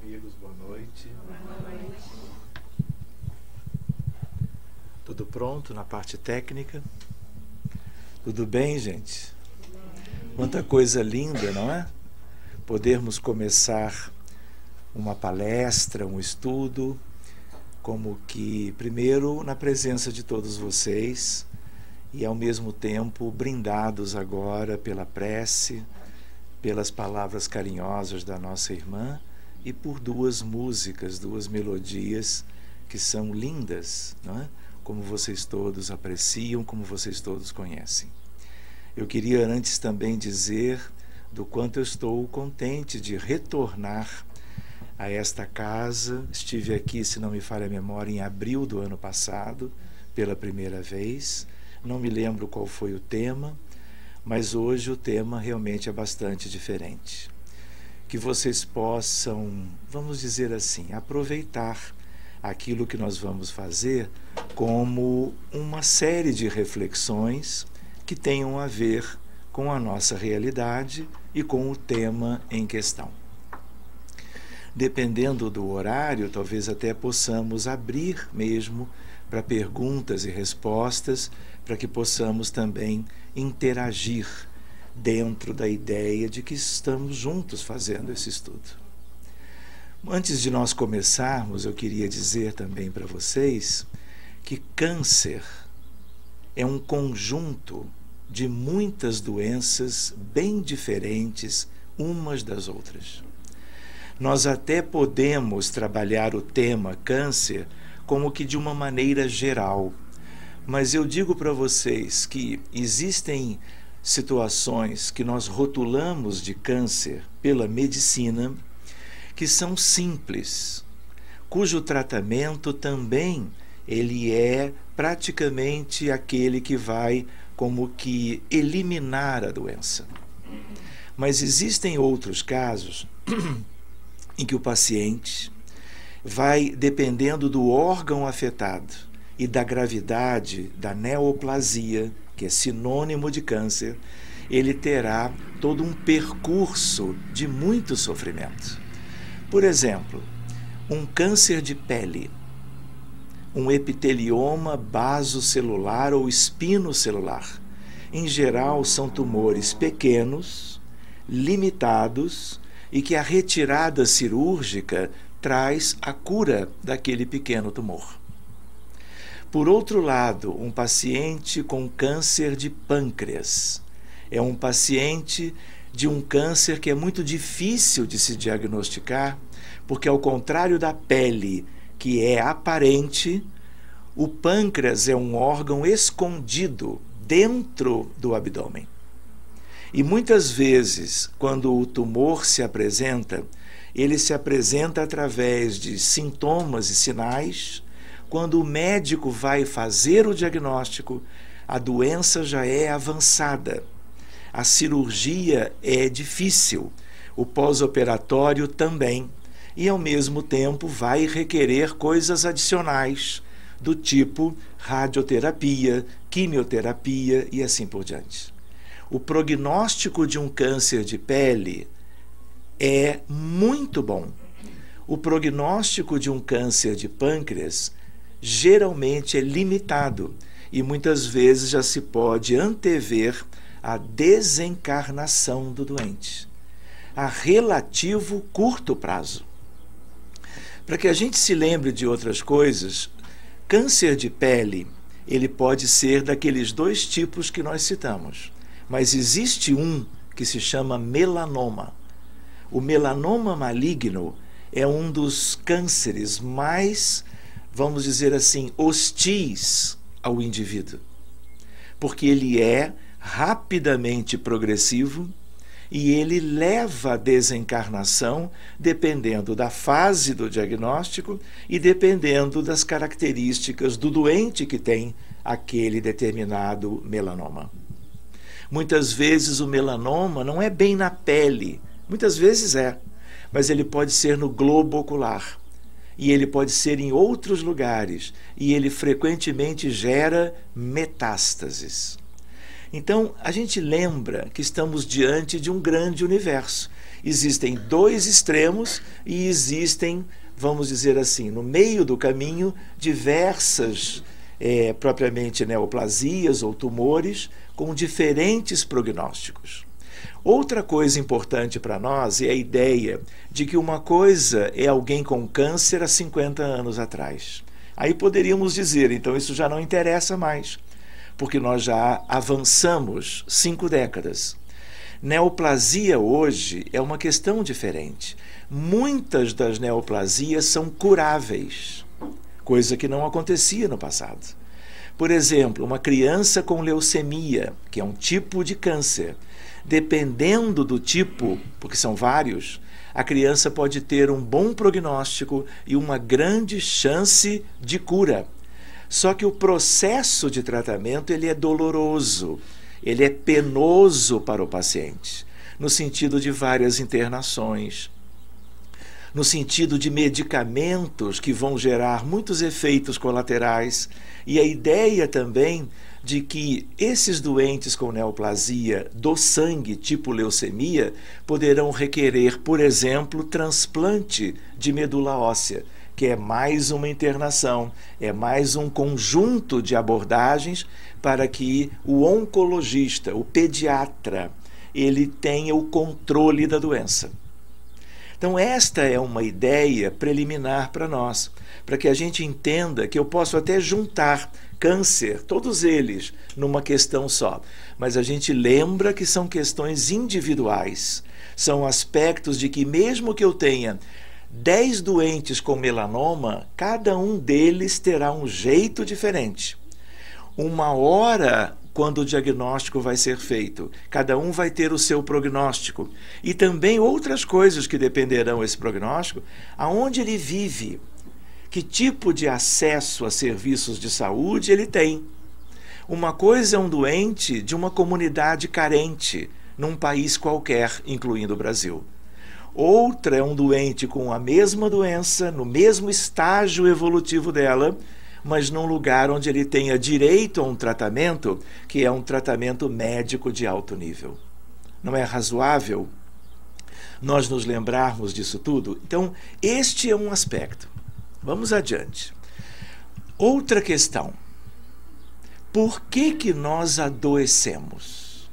amigos, boa noite. Boa noite. Tudo pronto na parte técnica? Tudo bem, gente? Quanta coisa linda, não é? Podermos começar uma palestra, um estudo, como que, primeiro, na presença de todos vocês e, ao mesmo tempo, brindados agora pela prece, pelas palavras carinhosas da nossa irmã e por duas músicas, duas melodias que são lindas, não é? Como vocês todos apreciam, como vocês todos conhecem. Eu queria antes também dizer do quanto eu estou contente de retornar a esta casa. Estive aqui, se não me falha a memória, em abril do ano passado, pela primeira vez. Não me lembro qual foi o tema, mas hoje o tema realmente é bastante diferente. Que vocês possam, vamos dizer assim, aproveitar aquilo que nós vamos fazer como uma série de reflexões que tenham a ver com a nossa realidade e com o tema em questão. Dependendo do horário, talvez até possamos abrir mesmo para perguntas e respostas, para que possamos também interagir dentro da ideia de que estamos juntos fazendo esse estudo. Antes de nós começarmos, eu queria dizer também para vocês que câncer é um conjunto de muitas doenças bem diferentes umas das outras. Nós até podemos trabalhar o tema câncer como que de uma maneira geral, mas eu digo para vocês que existem situações que nós rotulamos de câncer pela medicina que são simples, cujo tratamento também ele é praticamente aquele que vai como que eliminar a doença. Mas existem outros casos em que o paciente vai, dependendo do órgão afetado e da gravidade da neoplasia, que é sinônimo de câncer, ele terá todo um percurso de muito sofrimento. Por exemplo, um câncer de pele, um epitelioma basocelular ou espinocelular. Em geral, são tumores pequenos, limitados, e que a retirada cirúrgica traz a cura daquele pequeno tumor. Por outro lado, um paciente com câncer de pâncreas é um paciente de um câncer que é muito difícil de se diagnosticar, porque ao contrário da pele, que é aparente, o pâncreas é um órgão escondido dentro do abdômen. E muitas vezes, quando o tumor se apresenta, ele se apresenta através de sintomas e sinais. Quando o médico vai fazer o diagnóstico, a doença já é avançada. A cirurgia é difícil, o pós-operatório também. E, ao mesmo tempo, vai requerer coisas adicionais, do tipo radioterapia, quimioterapia e assim por diante. O prognóstico de um câncer de pele é muito bom. O prognóstico de um câncer de pâncreas geralmente é limitado e muitas vezes já se pode antever a desencarnação do doente a relativo curto prazo. Para que a gente se lembre de outras coisas, câncer de pele, ele pode ser daqueles dois tipos que nós citamos, mas existe um que se chama melanoma. O melanoma maligno é um dos cânceres mais, vamos dizer assim, hostis ao indivíduo, porque ele é rapidamente progressivo e ele leva à desencarnação dependendo da fase do diagnóstico e dependendo das características do doente que tem aquele determinado melanoma. Muitas vezes o melanoma não é bem na pele, muitas vezes é, mas ele pode ser no globo ocular e ele pode ser em outros lugares e ele frequentemente gera metástases. Então, a gente lembra que estamos diante de um grande universo Existem dois extremos e existem, vamos dizer assim, no meio do caminho, diversas, propriamente neoplasias ou tumores com diferentes prognósticos. Outra coisa importante para nós é a ideia de que uma coisa é alguém com câncer há 50 anos atrás. Aí poderíamos dizer, então isso já não interessa mais, porque nós já avançamos 5 décadas. Neoplasia hoje é uma questão diferente. Muitas das neoplasias são curáveis, coisa que não acontecia no passado. Por exemplo, uma criança com leucemia, que é um tipo de câncer, dependendo do tipo, porque são vários, a criança pode ter um bom prognóstico e uma grande chance de cura. Só que o processo de tratamento ele é doloroso, ele é penoso para o paciente, no sentido de várias internações, no sentido de medicamentos que vão gerar muitos efeitos colaterais, e a ideia também de que esses doentes com neoplasia do sangue, tipo leucemia, poderão requerer, por exemplo, transplante de medula óssea, que é mais uma internação, é mais um conjunto de abordagens para que o oncologista, o pediatra, ele tenha o controle da doença. Então esta é uma ideia preliminar para nós, para que a gente entenda que eu posso até juntar câncer, todos eles, numa questão só, mas a gente lembra que são questões individuais, são aspectos de que mesmo que eu tenha 10 doentes com melanoma, cada um deles terá um jeito diferente. Uma hora quando o diagnóstico vai ser feito, cada um vai ter o seu prognóstico. E também outras coisas que dependerão desse prognóstico, aonde ele vive, que tipo de acesso a serviços de saúde ele tem. Uma coisa é um doente de uma comunidade carente, num país qualquer, incluindo o Brasil. Outra é um doente com a mesma doença, no mesmo estágio evolutivo dela, mas num lugar onde ele tenha direito a um tratamento que é um tratamento médico de alto nível. Não é razoável nós nos lembrarmos disso tudo? Então, este é um aspecto. Vamos adiante. Outra questão. Por que nós adoecemos?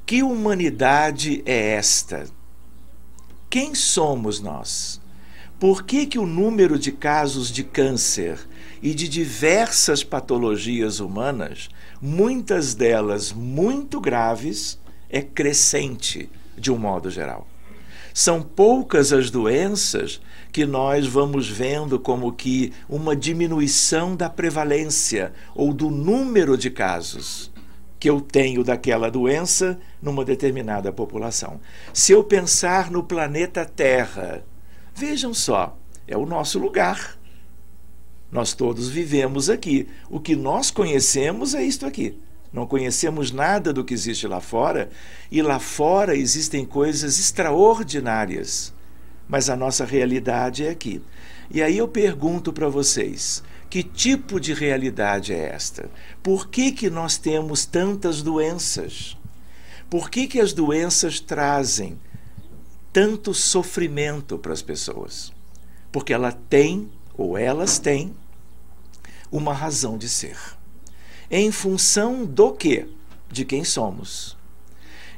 Que humanidade é esta? Quem somos nós? Por que o número de casos de câncer e de diversas patologias humanas, muitas delas muito graves, é crescente de um modo geral? São poucas as doenças que nós vamos vendo como que uma diminuição da prevalência ou do número de casos que eu tenho daquela doença numa determinada população. Se eu pensar no planeta Terra, vejam só, é o nosso lugar. Nós todos vivemos aqui. O que nós conhecemos é isto aqui. Não conhecemos nada do que existe lá fora, e lá fora existem coisas extraordinárias, mas a nossa realidade é aqui. E aí eu pergunto para vocês, que tipo de realidade é esta? Por que nós temos tantas doenças? Por que as doenças trazem tanto sofrimento para as pessoas? Porque ela tem, ou elas têm, uma razão de ser. Em função do quê? De quem somos.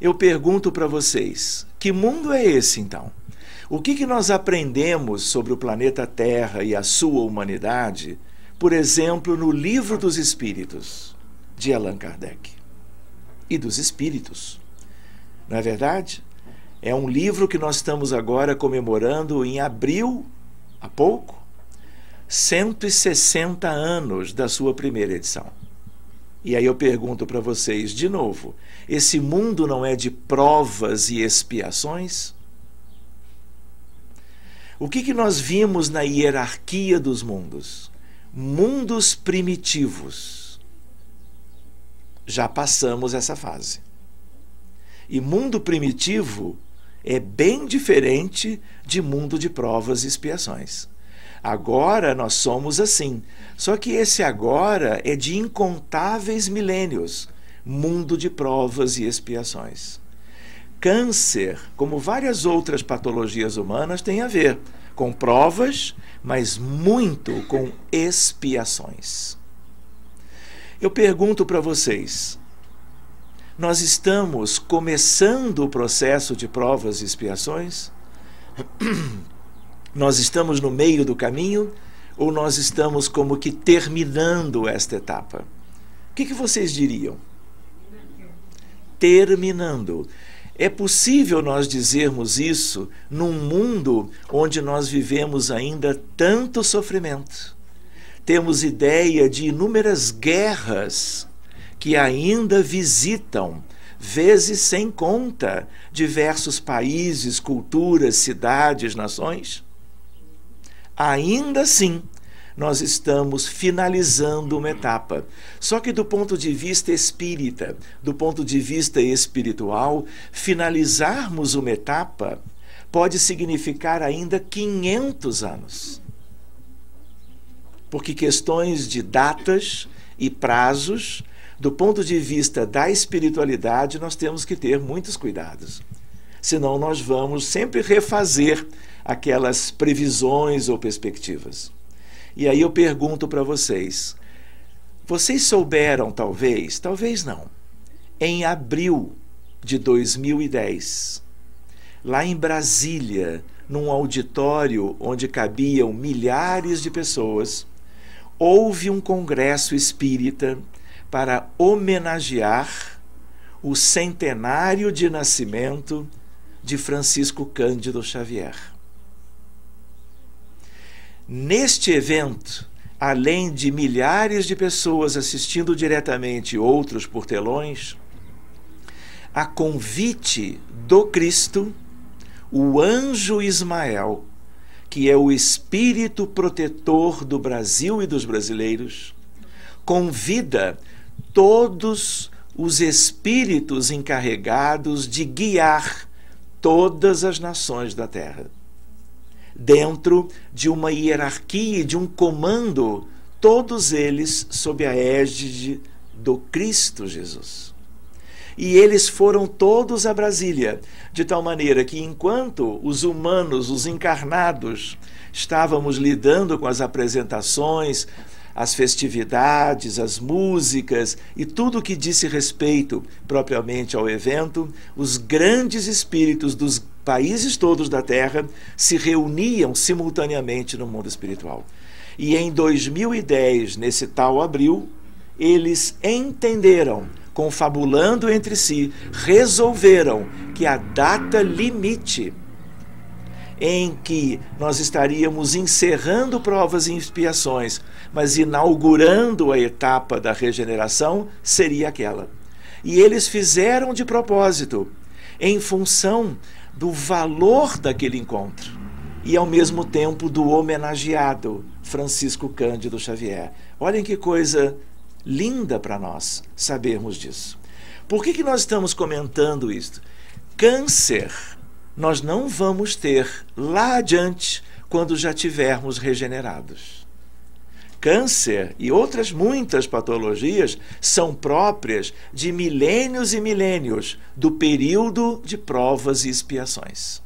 Eu pergunto para vocês, que mundo é esse então? O que nós aprendemos sobre o planeta Terra e a sua humanidade, por exemplo, no Livro dos Espíritos, de Allan Kardec? E dos Espíritos. Não é verdade? É um livro que nós estamos agora comemorando em abril, há pouco, 160 anos da sua primeira edição. E aí eu pergunto para vocês de novo, esse mundo não é de provas e expiações? O que nós vimos na hierarquia dos mundos? Mundos primitivos. Já passamos essa fase. E mundo primitivo é bem diferente de mundo de provas e expiações. Agora nós somos assim. Só que esse agora é de incontáveis milênios. Mundo de provas e expiações. Câncer, como várias outras patologias humanas, tem a ver com provas, mas muito com expiações. Eu pergunto para vocês, nós estamos começando o processo de provas e expiações? Nós estamos no meio do caminho ou nós estamos como que terminando esta etapa? O que vocês diriam? Terminando. É possível nós dizermos isso num mundo onde nós vivemos ainda tanto sofrimento? Temos ideia de inúmeras guerras que ainda visitam, vezes sem conta, diversos países, culturas, cidades, nações? Ainda assim, nós estamos finalizando uma etapa. Só que do ponto de vista espírita, do ponto de vista espiritual, finalizarmos uma etapa pode significar ainda 500 anos. Porque questões de datas e prazos, do ponto de vista da espiritualidade, nós temos que ter muitos cuidados. Senão nós vamos sempre refazer aquelas previsões ou perspectivas. E aí eu pergunto para vocês, vocês souberam talvez não, em abril de 2010, lá em Brasília, num auditório onde cabiam milhares de pessoas, houve um congresso espírita para homenagear o centenário de nascimento de Francisco Cândido Xavier. Neste evento, além de milhares de pessoas assistindo diretamente e outros por telões, a convite do Cristo, o anjo Ismael, que é o espírito protetor do Brasil e dos brasileiros, convida todos os espíritos encarregados de guiar todas as nações da Terra, dentro de uma hierarquia, de um comando, todos eles sob a égide do Cristo Jesus. E eles foram todos a Brasília, de tal maneira que enquanto os humanos, os encarnados, estávamos lidando com as apresentações, as festividades, as músicas e tudo o que disse respeito propriamente ao evento, os grandes espíritos dos países todos da Terra se reuniam simultaneamente no mundo espiritual. E em 2010, nesse tal abril, eles entenderam, confabulando entre si, resolveram que a data limite em que nós estaríamos encerrando provas e expiações, mas inaugurando a etapa da regeneração, seria aquela. E eles fizeram de propósito, em função do valor daquele encontro e, ao mesmo tempo, do homenageado Francisco Cândido Xavier. Olhem que coisa linda para nós sabermos disso. Por que nós estamos comentando isto? Câncer nós não vamos ter lá adiante quando já tivermos regenerados. Câncer e outras muitas patologias são próprias de milênios e milênios do período de provas e expiações.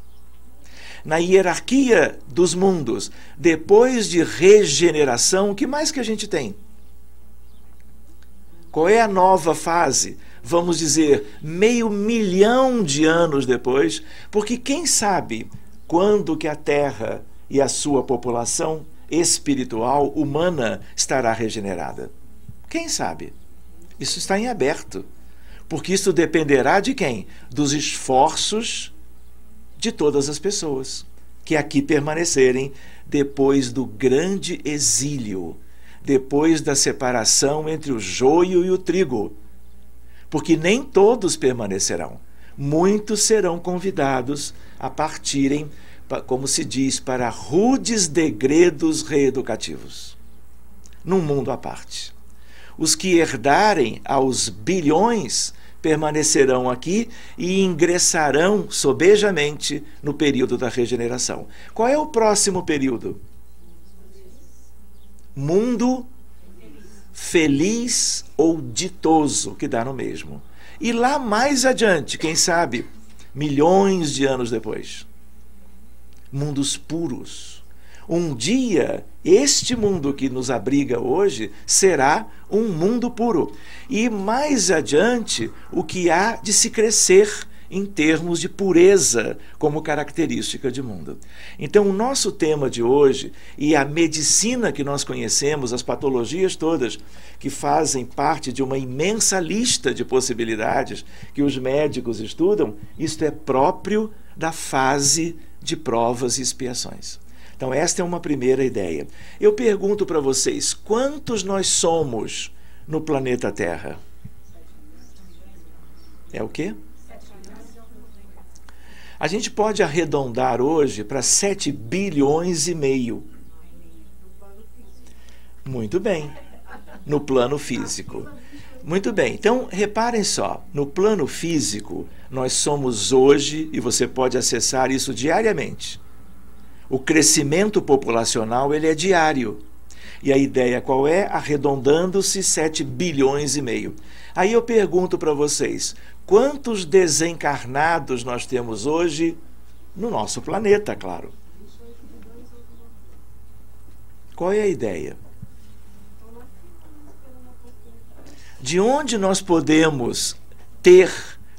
Na hierarquia dos mundos, depois de regeneração, o que mais que a gente tem? Qual é a nova fase? Vamos dizer, 500 mil de anos depois, porque quem sabe quando que a Terra e a sua população espiritual, humana, estará regenerada? Quem sabe? Isso está em aberto, porque isso dependerá de quem? Dos esforços de todas as pessoas que aqui permanecerem depois do grande exílio, depois da separação entre o joio e o trigo. Porque nem todos permanecerão. Muitos serão convidados a partirem, como se diz, para rudes degredos reeducativos, num mundo à parte. Os que herdarem aos bilhões permanecerão aqui e ingressarão sobejamente no período da regeneração. Qual é o próximo período? Mundo feliz ou ditoso, que dá no mesmo. E lá mais adiante, quem sabe, milhões de anos depois. Mundos puros. Um dia, este mundo que nos abriga hoje será um mundo puro. E mais adiante, o que há de se crescer em termos de pureza como característica de mundo. Então, o nosso tema de hoje e a medicina que nós conhecemos, as patologias todas que fazem parte de uma imensa lista de possibilidades que os médicos estudam, isto é próprio da fase de provas e expiações. Então, esta é uma primeira ideia. Eu pergunto para vocês, quantos nós somos no planeta Terra? É o quê? A gente pode arredondar hoje para 7 bilhões e meio. Muito bem. No plano físico. Muito bem. Então, reparem só. No plano físico, nós somos hoje, e você pode acessar isso diariamente. O crescimento populacional, ele é diário. E a ideia qual é? Arredondando-se 7 bilhões e meio. Aí eu pergunto para vocês, quantos desencarnados nós temos hoje no nosso planeta, claro? Qual é a ideia? De onde nós podemos ter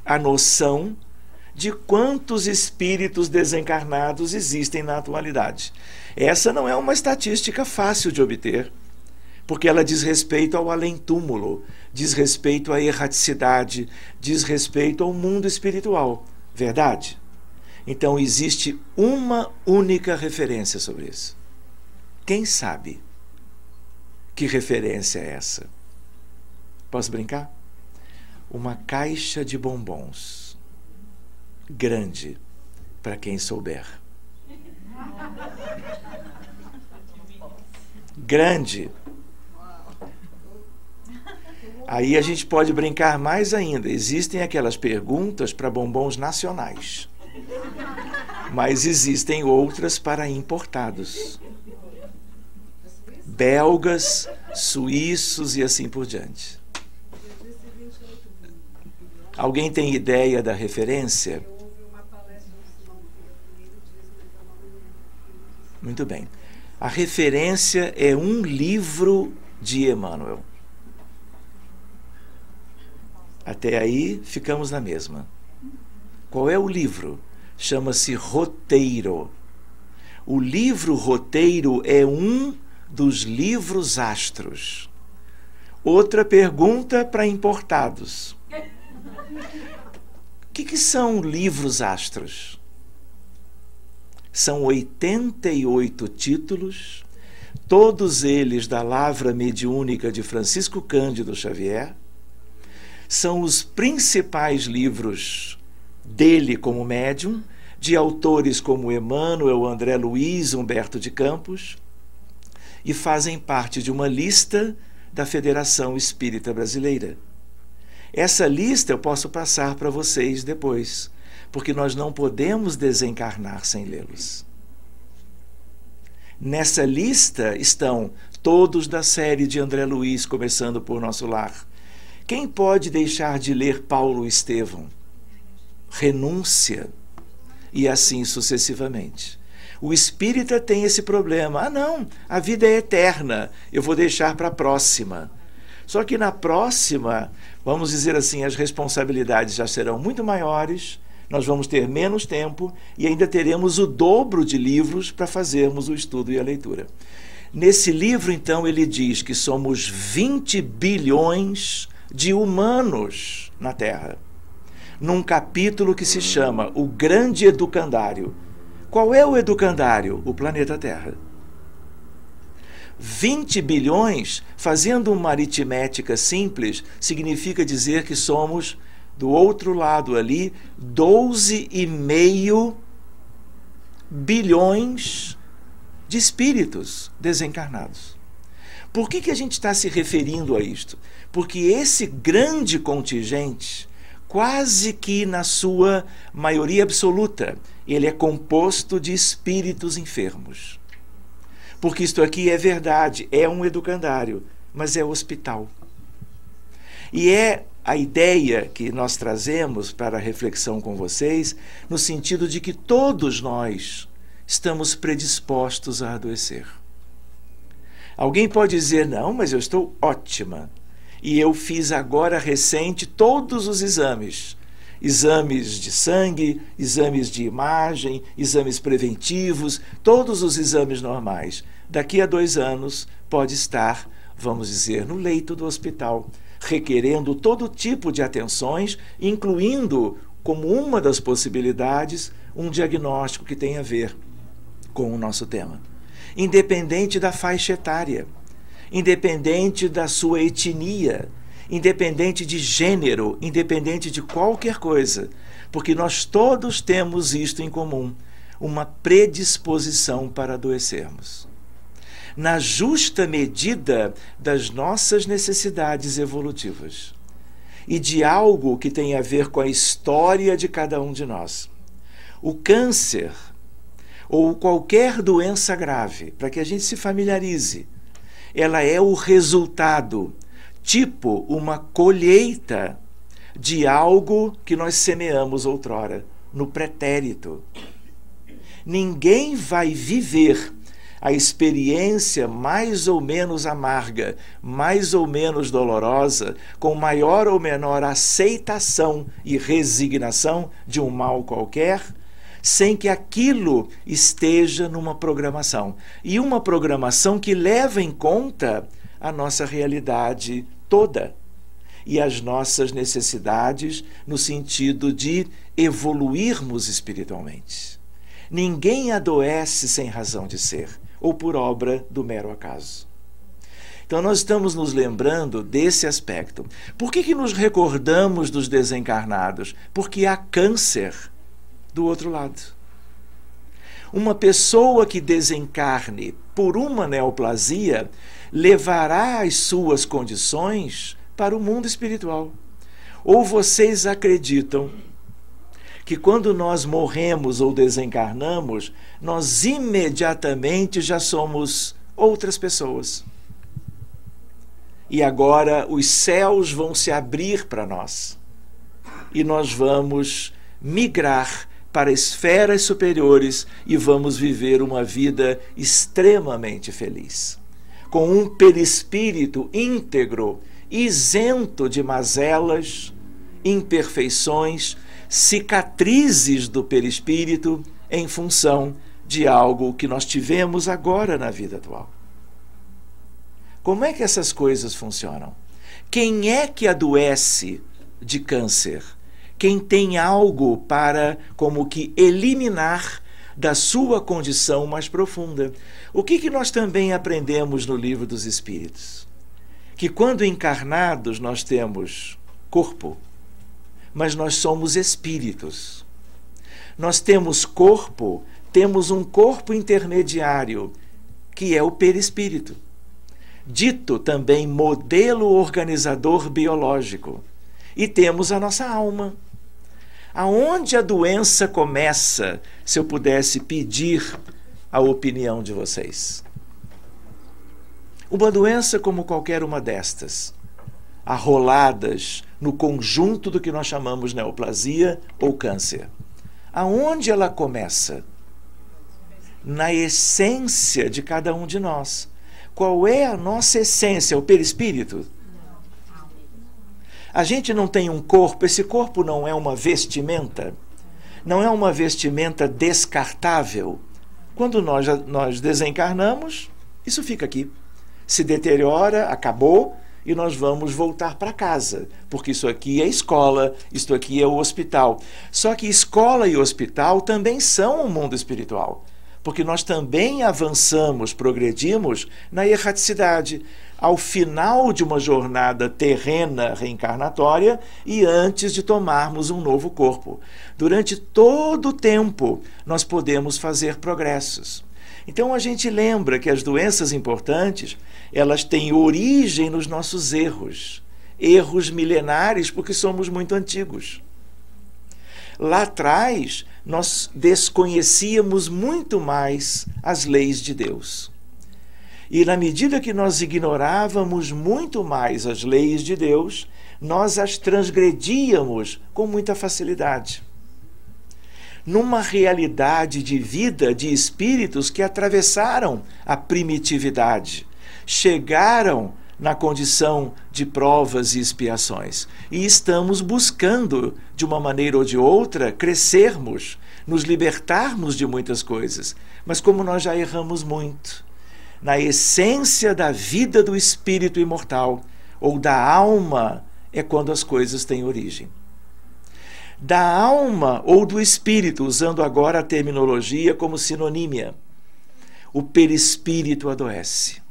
a noção de quantos espíritos desencarnados existem na atualidade? Essa não é uma estatística fácil de obter, porque ela diz respeito ao além-túmulo, diz respeito à erraticidade, diz respeito ao mundo espiritual. Verdade? Então, existe uma única referência sobre isso. Quem sabe? Que referência é essa? Posso brincar? Uma caixa de bombons. Grande, para quem souber. Grande. Aí a gente pode brincar mais ainda. Existem aquelas perguntas para bombons nacionais, mas existem outras para importados. Belgas, suíços e assim por diante. Alguém tem ideia da referência? Muito bem. A referência é um livro de Emmanuel. Até aí, ficamos na mesma. Qual é o livro? Chama-se Roteiro. O livro Roteiro é um dos livros astros. Outra pergunta para importados. O que são livros astros? São 88 títulos, todos eles da Lavra Mediúnica de Francisco Cândido Xavier. São os principais livros dele como médium, de autores como Emmanuel, André Luiz, Humberto de Campos, e fazem parte de uma lista da Federação Espírita Brasileira. Essa lista eu posso passar para vocês depois, porque nós não podemos desencarnar sem lê-los. Nessa lista estão todos da série de André Luiz, começando por Nosso Lar. Quem pode deixar de ler Paulo Estevão? Renúncia. E assim sucessivamente. O espírita tem esse problema. Ah, não, a vida é eterna, eu vou deixar para a próxima. Só que na próxima, vamos dizer assim, as responsabilidades já serão muito maiores, nós vamos ter menos tempo e ainda teremos o dobro de livros para fazermos o estudo e a leitura. Nesse livro, então, ele diz que somos 20 bilhões de humanos na Terra, num capítulo que se chama O Grande Educandário. Qual é o educandário? O planeta Terra. 20 bilhões, fazendo uma aritmética simples, significa dizer que somos, do outro lado ali, 12,5 bilhões de espíritos desencarnados. Por que a gente está se referindo a isto? Porque esse grande contingente, quase que na sua maioria absoluta, ele é composto de espíritos enfermos. Porque isto aqui é verdade, é um educandário, mas é hospital. E é a ideia que nós trazemos para a reflexão com vocês, no sentido de que todos nós estamos predispostos a adoecer. Alguém pode dizer, não, mas eu estou ótima. E eu fiz agora recente todos os exames. Exames de sangue, exames de imagem, exames preventivos, todos os exames normais. Daqui a 2 anos pode estar, vamos dizer, no leito do hospital, requerendo todo tipo de atenções, incluindo, como uma das possibilidades, um diagnóstico que tem a ver com o nosso tema. Independente da faixa etária, independente da sua etnia, independente de gênero, independente de qualquer coisa, porque nós todos temos isto em comum, uma predisposição para adoecermos. Na justa medida das nossas necessidades evolutivas e de algo que tem a ver com a história de cada um de nós. O câncer ou qualquer doença grave, para que a gente se familiarize, ela é o resultado, tipo uma colheita de algo que nós semeamos outrora, no pretérito. Ninguém vai viver a experiência mais ou menos amarga, mais ou menos dolorosa, com maior ou menor aceitação e resignação de um mal qualquer, sem que aquilo esteja numa programação. E uma programação que leva em conta a nossa realidade toda e as nossas necessidades no sentido de evoluirmos espiritualmente. Ninguém adoece sem razão de ser, ou por obra do mero acaso. Então nós estamos nos lembrando desse aspecto. Por que nos recordamos dos desencarnados? Porque há câncer do outro lado. Uma pessoa que desencarne por uma neoplasia levará as suas condições para o mundo espiritual. Ou vocês acreditam que quando nós morremos ou desencarnamos, nós imediatamente já somos outras pessoas? E agora os céus vão se abrir para nós e nós vamos migrar para esferas superiores e vamos viver uma vida extremamente feliz, com um perispírito íntegro, isento de mazelas, imperfeições, cicatrizes do perispírito em função de algo que nós tivemos agora na vida atual. Como é que essas coisas funcionam? Quem é que adoece de câncer? Quem tem algo para, como que, eliminar da sua condição mais profunda. O que nós também aprendemos no Livro dos Espíritos? Que quando encarnados nós temos corpo, mas nós somos espíritos. Nós temos corpo, temos um corpo intermediário, que é o perispírito, dito também modelo organizador biológico. E temos a nossa alma. Aonde a doença começa, se eu pudesse pedir a opinião de vocês? Uma doença como qualquer uma destas, arroladas no conjunto do que nós chamamos neoplasia ou câncer. Aonde ela começa? Na essência de cada um de nós. Qual é a nossa essência? O perispírito? A gente não tem um corpo, esse corpo não é uma vestimenta, não é uma vestimenta descartável. Quando nós desencarnamos, isso fica aqui. Se deteriora, acabou, e nós vamos voltar para casa, porque isso aqui é escola, isso aqui é o hospital. Só que escola e hospital também são um mundo espiritual, porque nós também avançamos, progredimos na erraticidade, ao final de uma jornada terrena reencarnatória e antes de tomarmos um novo corpo. Durante todo o tempo, nós podemos fazer progressos. Então a gente lembra que as doenças importantes, elas têm origem nos nossos erros. Erros milenares, porque somos muito antigos. Lá atrás, nós desconhecíamos muito mais as leis de Deus. E na medida que nós ignorávamos muito mais as leis de Deus, nós as transgredíamos com muita facilidade. Numa realidade de vida de espíritos que atravessaram a primitividade, chegaram na condição de provas e expiações. E estamos buscando, de uma maneira ou de outra, crescermos, nos libertarmos de muitas coisas. Mas como nós já erramos muito, na essência da vida do espírito imortal, ou da alma, é quando as coisas têm origem. Da alma ou do espírito, usando agora a terminologia como sinonímia, o perispírito adoece.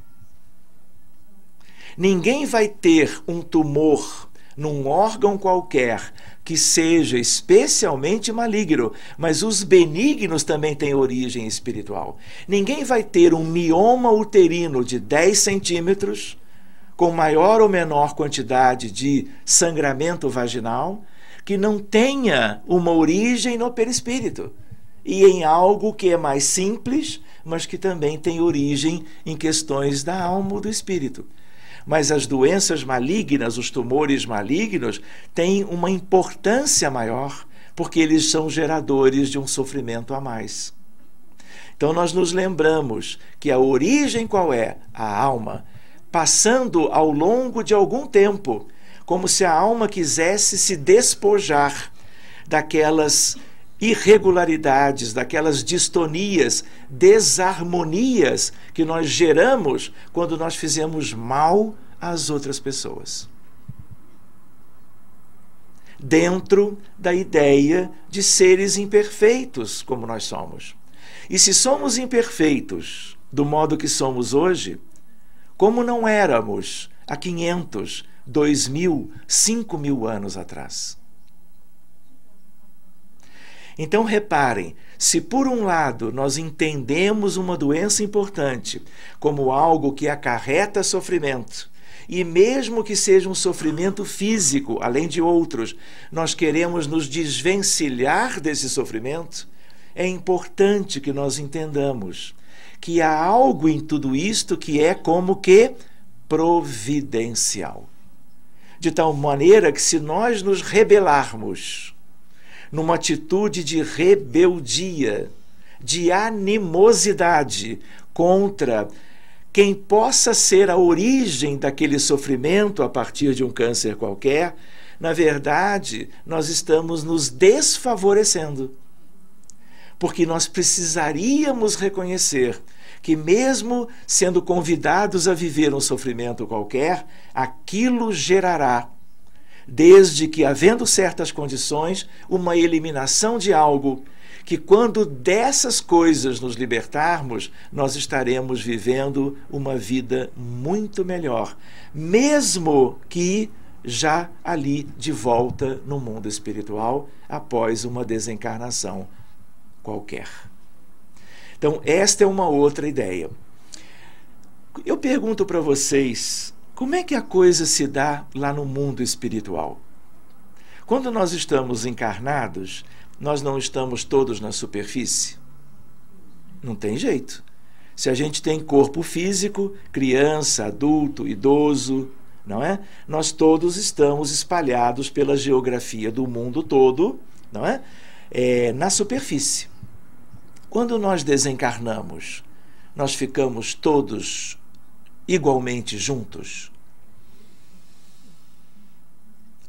Ninguém vai ter um tumor num órgão qualquer que seja especialmente maligno, mas os benignos também têm origem espiritual. Ninguém vai ter um mioma uterino de 10 centímetros, com maior ou menor quantidade de sangramento vaginal, que não tenha uma origem no perispírito, e em algo que é mais simples, mas que também tem origem em questões da alma ou do espírito. Mas as doenças malignas, os tumores malignos, têm uma importância maior, porque eles são geradores de um sofrimento a mais. Então nós nos lembramos que a origem qual é? A alma. Passando ao longo de algum tempo, como se a alma quisesse se despojar daquelas irregularidades, daquelas distonias, desarmonias que nós geramos quando nós fizemos mal às outras pessoas. Dentro da ideia de seres imperfeitos como nós somos. E se somos imperfeitos do modo que somos hoje, como não éramos há 500, 2.000, 5.000 anos atrás? Então reparem, se por um lado nós entendemos uma doença importante como algo que acarreta sofrimento, e mesmo que seja um sofrimento físico, além de outros, nós queremos nos desvencilhar desse sofrimento, é importante que nós entendamos que há algo em tudo isto que é como que providencial. De tal maneira que se nós nos rebelarmos numa atitude de rebeldia, de animosidade contra quem possa ser a origem daquele sofrimento a partir de um câncer qualquer, na verdade, nós estamos nos desfavorecendo. Porque nós precisaríamos reconhecer que mesmo sendo convidados a viver um sofrimento qualquer, aquilo gerará, desde que, havendo certas condições, uma eliminação de algo que, quando dessas coisas nos libertarmos, nós estaremos vivendo uma vida muito melhor, mesmo que já ali de volta no mundo espiritual, após uma desencarnação qualquer. Então, esta é uma outra ideia. Eu pergunto para vocês, como é que a coisa se dá lá no mundo espiritual? Quando nós estamos encarnados, nós não estamos todos na superfície? Não tem jeito. Se a gente tem corpo físico, criança, adulto, idoso, não é? Nós todos estamos espalhados pela geografia do mundo todo, não é? Na superfície. Quando nós desencarnamos, nós ficamos todos igualmente juntos,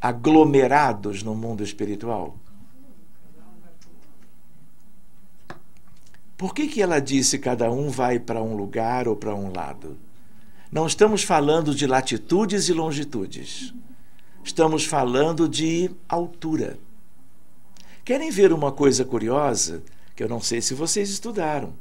aglomerados no mundo espiritual? Por que ela disse cada um vai para um lugar ou para um lado? Não estamos falando de latitudes e longitudes. Estamos falando de altura. Querem ver uma coisa curiosa? Que eu não sei se vocês estudaram.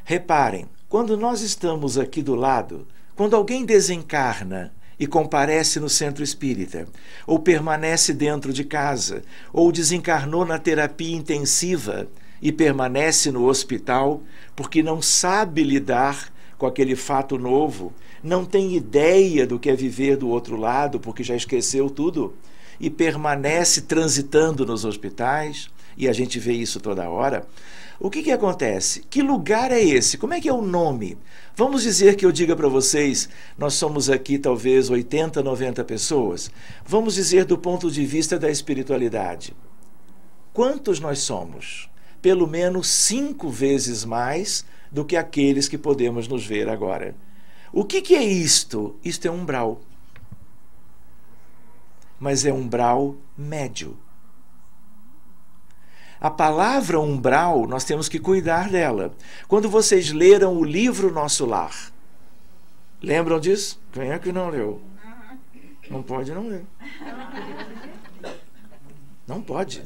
Reparem, quando nós estamos aqui do lado, quando alguém desencarna e comparece no centro espírita, ou permanece dentro de casa, ou desencarnou na terapia intensiva e permanece no hospital, porque não sabe lidar com aquele fato novo, não tem ideia do que é viver do outro lado, porque já esqueceu tudo, e permanece transitando nos hospitais, e a gente vê isso toda hora, o que acontece? Que lugar é esse? Como é que é o nome? Vamos dizer que eu diga para vocês, nós somos aqui talvez 80, 90 pessoas. Vamos dizer do ponto de vista da espiritualidade. Quantos nós somos? Pelo menos 5 vezes mais do que aqueles que podemos nos ver agora. O que é isto? Isto é umbral. Mas é umbral médio. A palavra umbral, nós temos que cuidar dela. Quando vocês leram o livro Nosso Lar, lembram disso? Quem é que não leu? Não pode não ler. Não pode.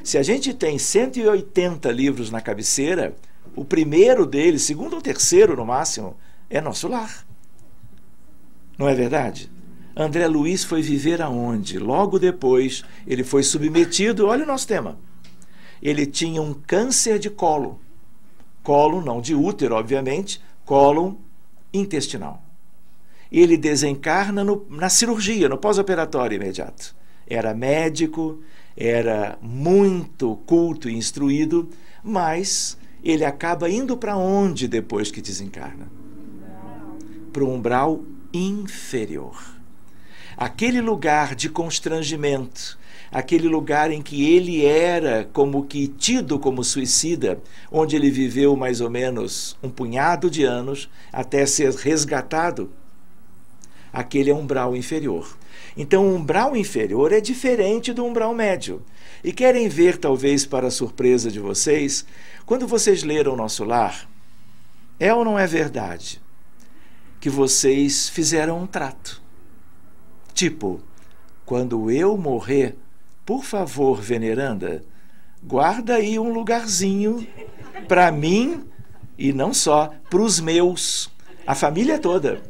Se a gente tem 180 livros na cabeceira, o primeiro deles, segundo ou terceiro no máximo, é Nosso Lar. Não é verdade? André Luiz foi viver aonde? Logo depois, ele foi submetido, olha o nosso tema. Ele tinha um câncer de colo. Colo, não de útero, obviamente, cólon intestinal. Ele desencarna na cirurgia, no pós-operatório imediato. Era médico, era muito culto e instruído, mas ele acaba indo para onde depois que desencarna? Para o umbral inferior. Aquele lugar de constrangimento, aquele lugar em que ele era como que tido como suicida, onde ele viveu mais ou menos um punhado de anos até ser resgatado, aquele é um umbral inferior. Então, o umbral inferior é diferente do umbral médio. E querem ver, talvez para a surpresa de vocês, quando vocês leram Nosso Lar, é ou não é verdade que vocês fizeram um trato? Tipo, quando eu morrer, por favor, veneranda, guarda aí um lugarzinho para mim e não só, para os meus, a família toda.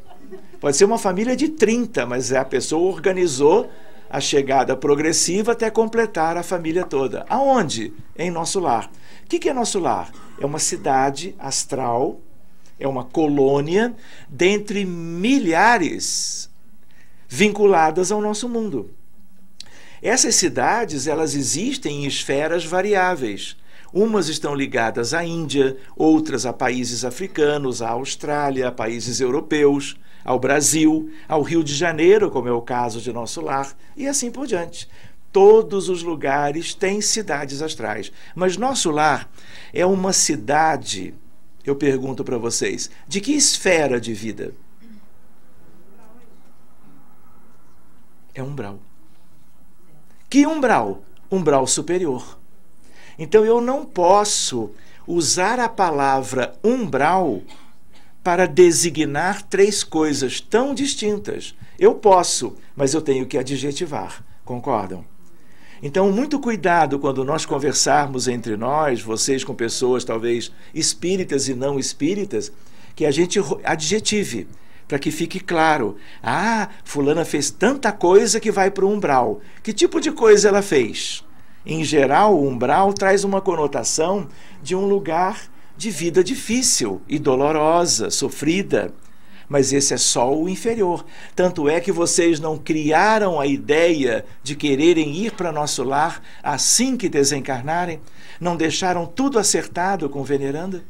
Pode ser uma família de 30, mas a pessoa organizou a chegada progressiva até completar a família toda. Aonde? Em Nosso Lar. O que é Nosso Lar? É uma cidade astral, é uma colônia dentre milhares vinculadas ao nosso mundo. Essas cidades, elas existem em esferas variáveis. Umas estão ligadas à Índia, outras a países africanos, à Austrália, a países europeus, ao Brasil, ao Rio de Janeiro, como é o caso de Nosso Lar, e assim por diante. Todos os lugares têm cidades astrais. Mas Nosso Lar é uma cidade, eu pergunto para vocês, de que esfera de vida? É umbral. Que umbral? Umbral superior. Então eu não posso usar a palavra umbral para designar 3 coisas tão distintas. Eu posso, mas eu tenho que adjetivar. Concordam? Então, muito cuidado quando nós conversarmos entre nós, vocês com pessoas talvez espíritas e não espíritas, que a gente adjetive, para que fique claro. Ah, fulana fez tanta coisa que vai para o umbral. Que tipo de coisa ela fez? Em geral, o umbral traz uma conotação de um lugar de vida difícil e dolorosa, sofrida. Mas esse é só o inferior. Tanto é que vocês não criaram a ideia de quererem ir para Nosso Lar assim que desencarnarem? Não deixaram tudo acertado com veneranda?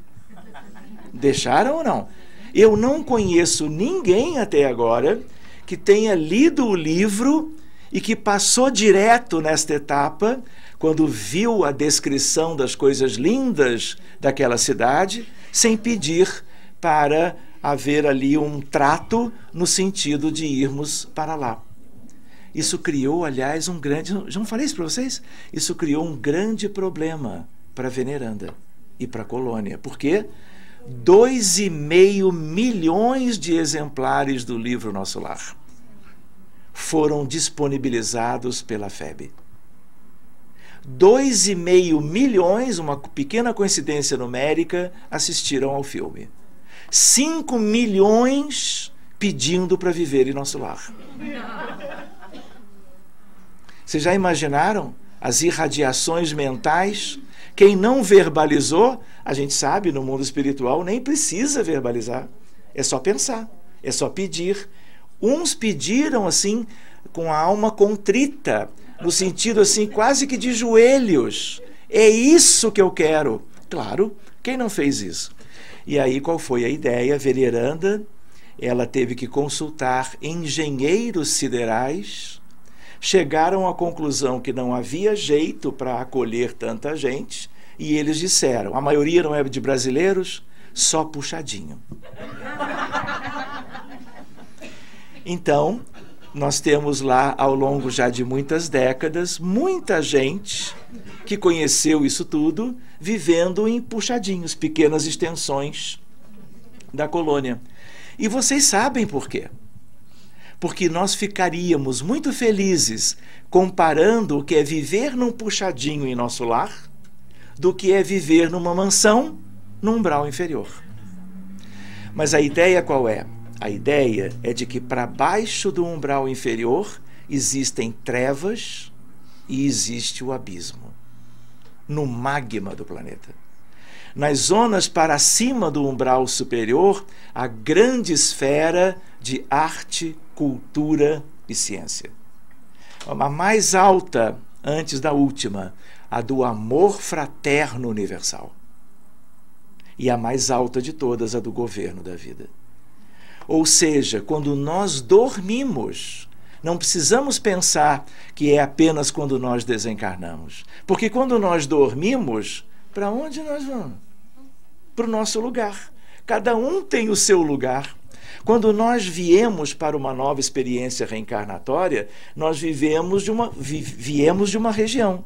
Deixaram ou não? Eu não conheço ninguém até agora que tenha lido o livro e que passou direto nesta etapa, quando viu a descrição das coisas lindas daquela cidade, sem pedir para haver ali um trato no sentido de irmos para lá. Isso criou, aliás, um grande... Já não falei isso para vocês? Isso criou um grande problema para a veneranda e para a colônia. Por quê? 2,5 milhões de exemplares do livro Nosso Lar foram disponibilizados pela FEB. 2,5 milhões, uma pequena coincidência numérica, assistiram ao filme. 5 milhões pedindo para viver em Nosso Lar. Vocês já imaginaram as irradiações mentais? Quem não verbalizou, a gente sabe, no mundo espiritual, nem precisa verbalizar. É só pensar, é só pedir. Uns pediram assim, com a alma contrita, no sentido assim, quase que de joelhos, É isso que eu quero. Claro, quem não fez isso? E aí qual foi a ideia? Veneranda, ela teve que consultar engenheiros siderais, chegaram à conclusão que não havia jeito para acolher tanta gente, e eles disseram, a maioria não é de brasileiros, só puxadinho. Então, nós temos lá, ao longo já de muitas décadas, muita gente que conheceu isso tudo, vivendo em puxadinhos, pequenas extensões da colônia. E vocês sabem por quê? Porque nós ficaríamos muito felizes comparando o que é viver num puxadinho em nosso lar do que é viver numa mansão num umbral inferior. Mas a ideia qual é? A ideia é de que para baixo do umbral inferior existem trevas e existe o abismo, no magma do planeta. Nas zonas para cima do umbral superior, a grande esfera de arte, cultura e ciência. A mais alta, antes da última, a do amor fraterno universal. E a mais alta de todas, a do governo da vida. Ou seja, quando nós dormimos, não precisamos pensar que é apenas quando nós desencarnamos. Porque quando nós dormimos, para onde nós vamos? Para o nosso lugar. Cada um tem o seu lugar. Quando nós viemos para uma nova experiência reencarnatória, nós viemos de uma região.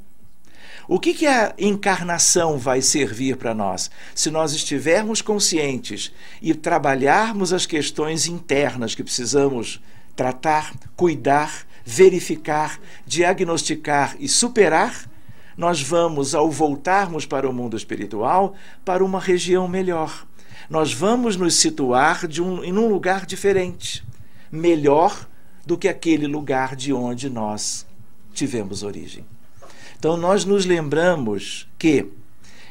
O que a encarnação vai servir para nós? Se nós estivermos conscientes e trabalharmos as questões internas que precisamos tratar, cuidar, verificar, diagnosticar e superar, nós vamos, ao voltarmos para o mundo espiritual, para uma região melhor. Nós vamos nos situar em um lugar diferente, melhor do que aquele lugar de onde nós tivemos origem. Então, nós nos lembramos que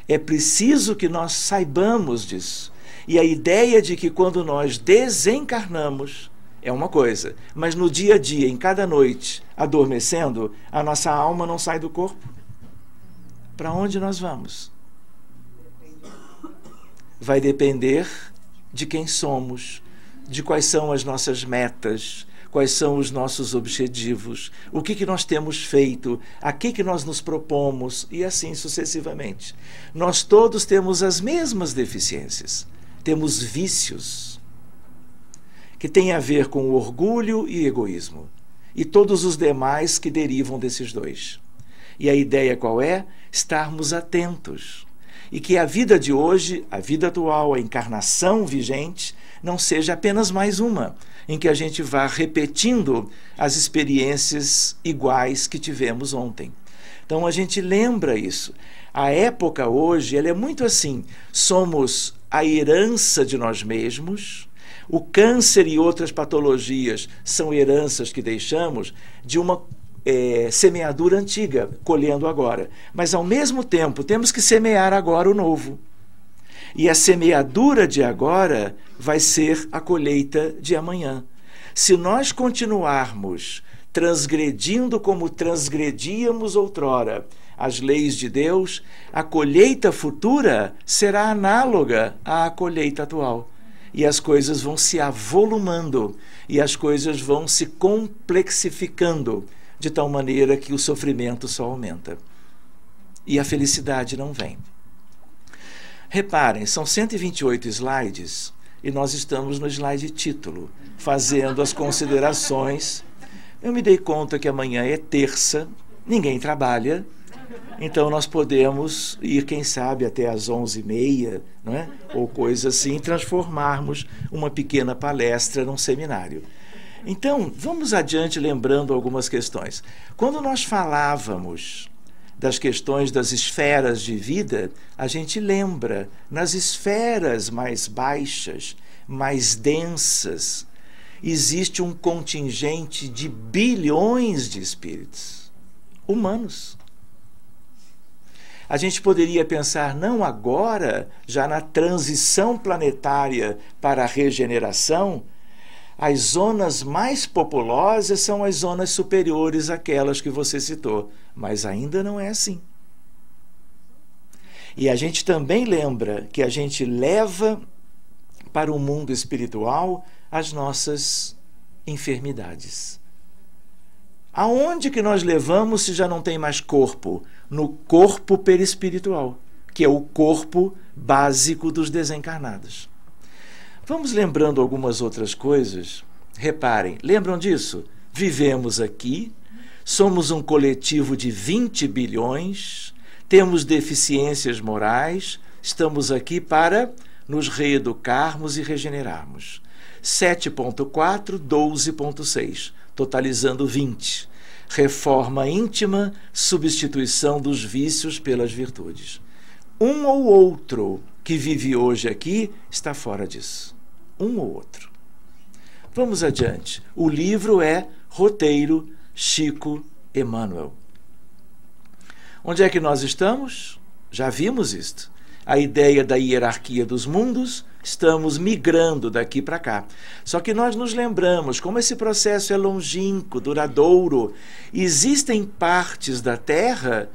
é preciso que nós saibamos disso. E a ideia de que quando nós desencarnamos é uma coisa, mas no dia a dia, em cada noite, adormecendo, a nossa alma não sai do corpo. Para onde nós vamos? Vai depender de quem somos, de quais são as nossas metas, quais são os nossos objetivos, o que nós temos feito, a que nós nos propomos e assim sucessivamente. Nós todos temos as mesmas deficiências, temos vícios que têm a ver com orgulho e egoísmo e todos os demais que derivam desses dois. E a ideia qual é? Estarmos atentos e que a vida de hoje, a vida atual, a encarnação vigente, não seja apenas mais uma, em que a gente vá repetindo as experiências iguais que tivemos ontem. Então a gente lembra isso. A época hoje, ela é muito assim, somos a herança de nós mesmos, o câncer e outras patologias são heranças que deixamos de uma semeadura antiga, colhendo agora. Mas ao mesmo tempo temos que semear agora o novo. E a semeadura de agora vai ser a colheita de amanhã. Se nós continuarmos transgredindo como transgredíamos outrora as leis de Deus, a colheita futura será análoga à colheita atual. E as coisas vão se avolumando, e as coisas vão se complexificando, de tal maneira que o sofrimento só aumenta. E a felicidade não vem. Reparem, são 128 slides e nós estamos no slide título, fazendo as considerações. Eu me dei conta que amanhã é terça, ninguém trabalha, então nós podemos ir, quem sabe, até às 11h30, não é? Ou coisa assim, transformarmos uma pequena palestra num seminário. Então, vamos adiante lembrando algumas questões. Quando nós falávamos das questões das esferas de vida, a gente lembra, nas esferas mais baixas, mais densas, existe um contingente de bilhões de espíritos humanos. A gente poderia pensar, não agora, já na transição planetária para a regeneração, as zonas mais populosas são as zonas superiores àquelas que você citou, mas ainda não é assim. E a gente também lembra que a gente leva para o mundo espiritual as nossas enfermidades. Aonde que nós levamos se já não tem mais corpo? No corpo perispiritual, que é o corpo básico dos desencarnados. Vamos lembrando algumas outras coisas. Reparem, lembram disso? Vivemos aqui, somos um coletivo de 20 bilhões, temos deficiências morais, estamos aqui para nos reeducarmos e regenerarmos. 7.4, 12.6, totalizando 20. Reforma íntima, substituição dos vícios pelas virtudes. Um ou outro que vive hoje aqui está fora disso. Um ou outro. Vamos adiante. O livro é Roteiro Chico Emmanuel. Onde é que nós estamos? Já vimos isto. A ideia da hierarquia dos mundos, estamos migrando daqui para cá. Só que nós nos lembramos como esse processo é longínquo, duradouro. Existem partes da Terra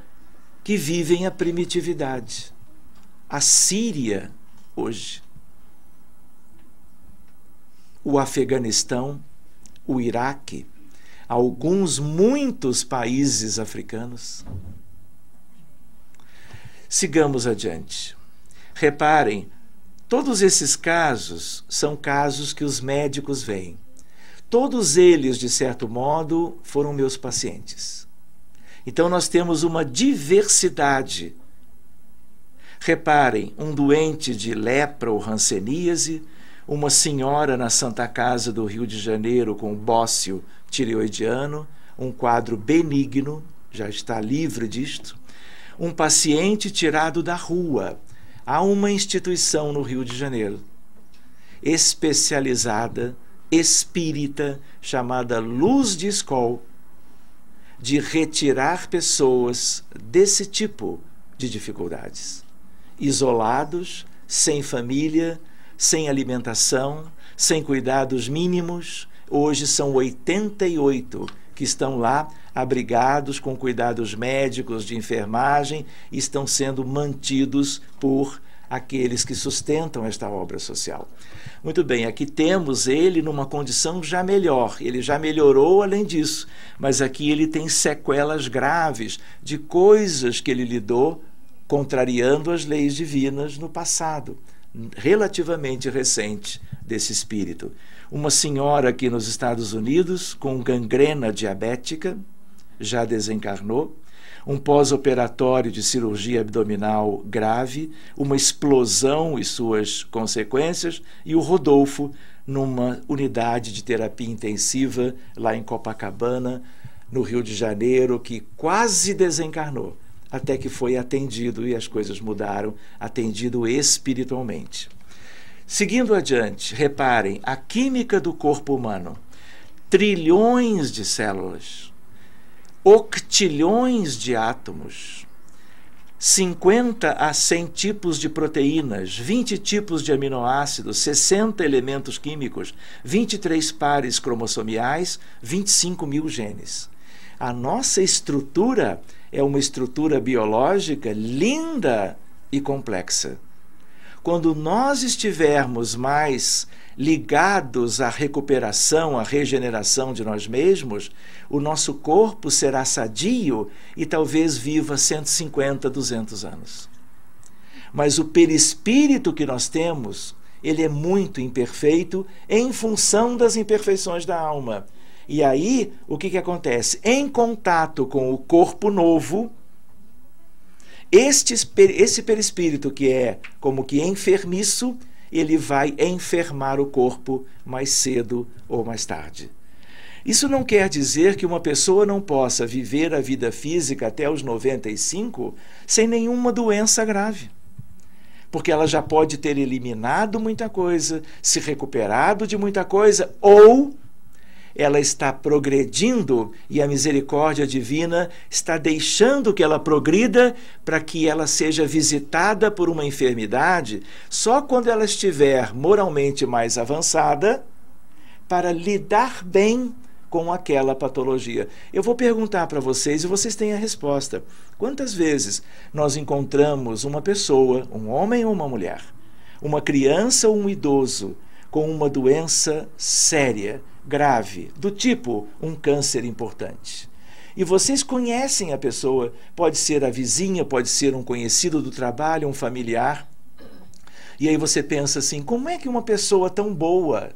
que vivem a primitividade. A Síria, hoje. O Afeganistão, o Iraque, muitos países africanos. Sigamos adiante. Reparem, todos esses casos são casos que os médicos veem. Todos eles, de certo modo, foram meus pacientes. Então nós temos uma diversidade. Reparem, um doente de lepra ou hanseníase, uma senhora na Santa Casa do Rio de Janeiro com bócio tireoidiano, um quadro benigno, já está livre disto, um paciente tirado da rua. Há uma instituição no Rio de Janeiro, especializada, espírita, chamada Luz de Escol, de retirar pessoas desse tipo de dificuldades. Isolados, sem família, sem alimentação, sem cuidados mínimos. Hoje são 88 que estão lá abrigados com cuidados médicos, de enfermagem, e estão sendo mantidos por aqueles que sustentam esta obra social. Muito bem, aqui temos ele numa condição já melhor, ele já melhorou além disso, mas aqui ele tem sequelas graves de coisas que ele lidou contrariando as leis divinas no passado, relativamente recente desse espírito. Uma senhora aqui nos Estados Unidos com gangrena diabética, já desencarnou, um pós-operatório de cirurgia abdominal grave, uma explosão e suas consequências, e o Rodolfo numa unidade de terapia intensiva lá em Copacabana, no Rio de Janeiro, que quase desencarnou, até que foi atendido e as coisas mudaram, atendido espiritualmente. Seguindo adiante, reparem, a química do corpo humano, trilhões de células, octilhões de átomos, 50 a 100 tipos de proteínas, 20 tipos de aminoácidos, 60 elementos químicos, 23 pares cromossomiais, 25 mil genes. A nossa estrutura é uma estrutura biológica linda e complexa. Quando nós estivermos mais ligados à recuperação, à regeneração de nós mesmos, o nosso corpo será sadio e talvez viva 150, 200 anos. Mas o perispírito que nós temos, ele é muito imperfeito em função das imperfeições da alma. E aí, o que acontece? Em contato com o corpo novo, esse perispírito que é como que enfermiço, ele vai enfermar o corpo mais cedo ou mais tarde. Isso não quer dizer que uma pessoa não possa viver a vida física até os 95 sem nenhuma doença grave. Porque ela já pode ter eliminado muita coisa, se recuperado de muita coisa, ou ela está progredindo e a misericórdia divina está deixando que ela progrida para que ela seja visitada por uma enfermidade só quando ela estiver moralmente mais avançada, para lidar bem com aquela patologia. Eu vou perguntar para vocês e vocês têm a resposta. Quantas vezes nós encontramos uma pessoa, um homem ou uma mulher, uma criança ou um idoso, com uma doença séria, grave, do tipo um câncer importante? E vocês conhecem a pessoa, pode ser a vizinha, pode ser um conhecido do trabalho, um familiar. E aí você pensa assim, como é que uma pessoa tão boa,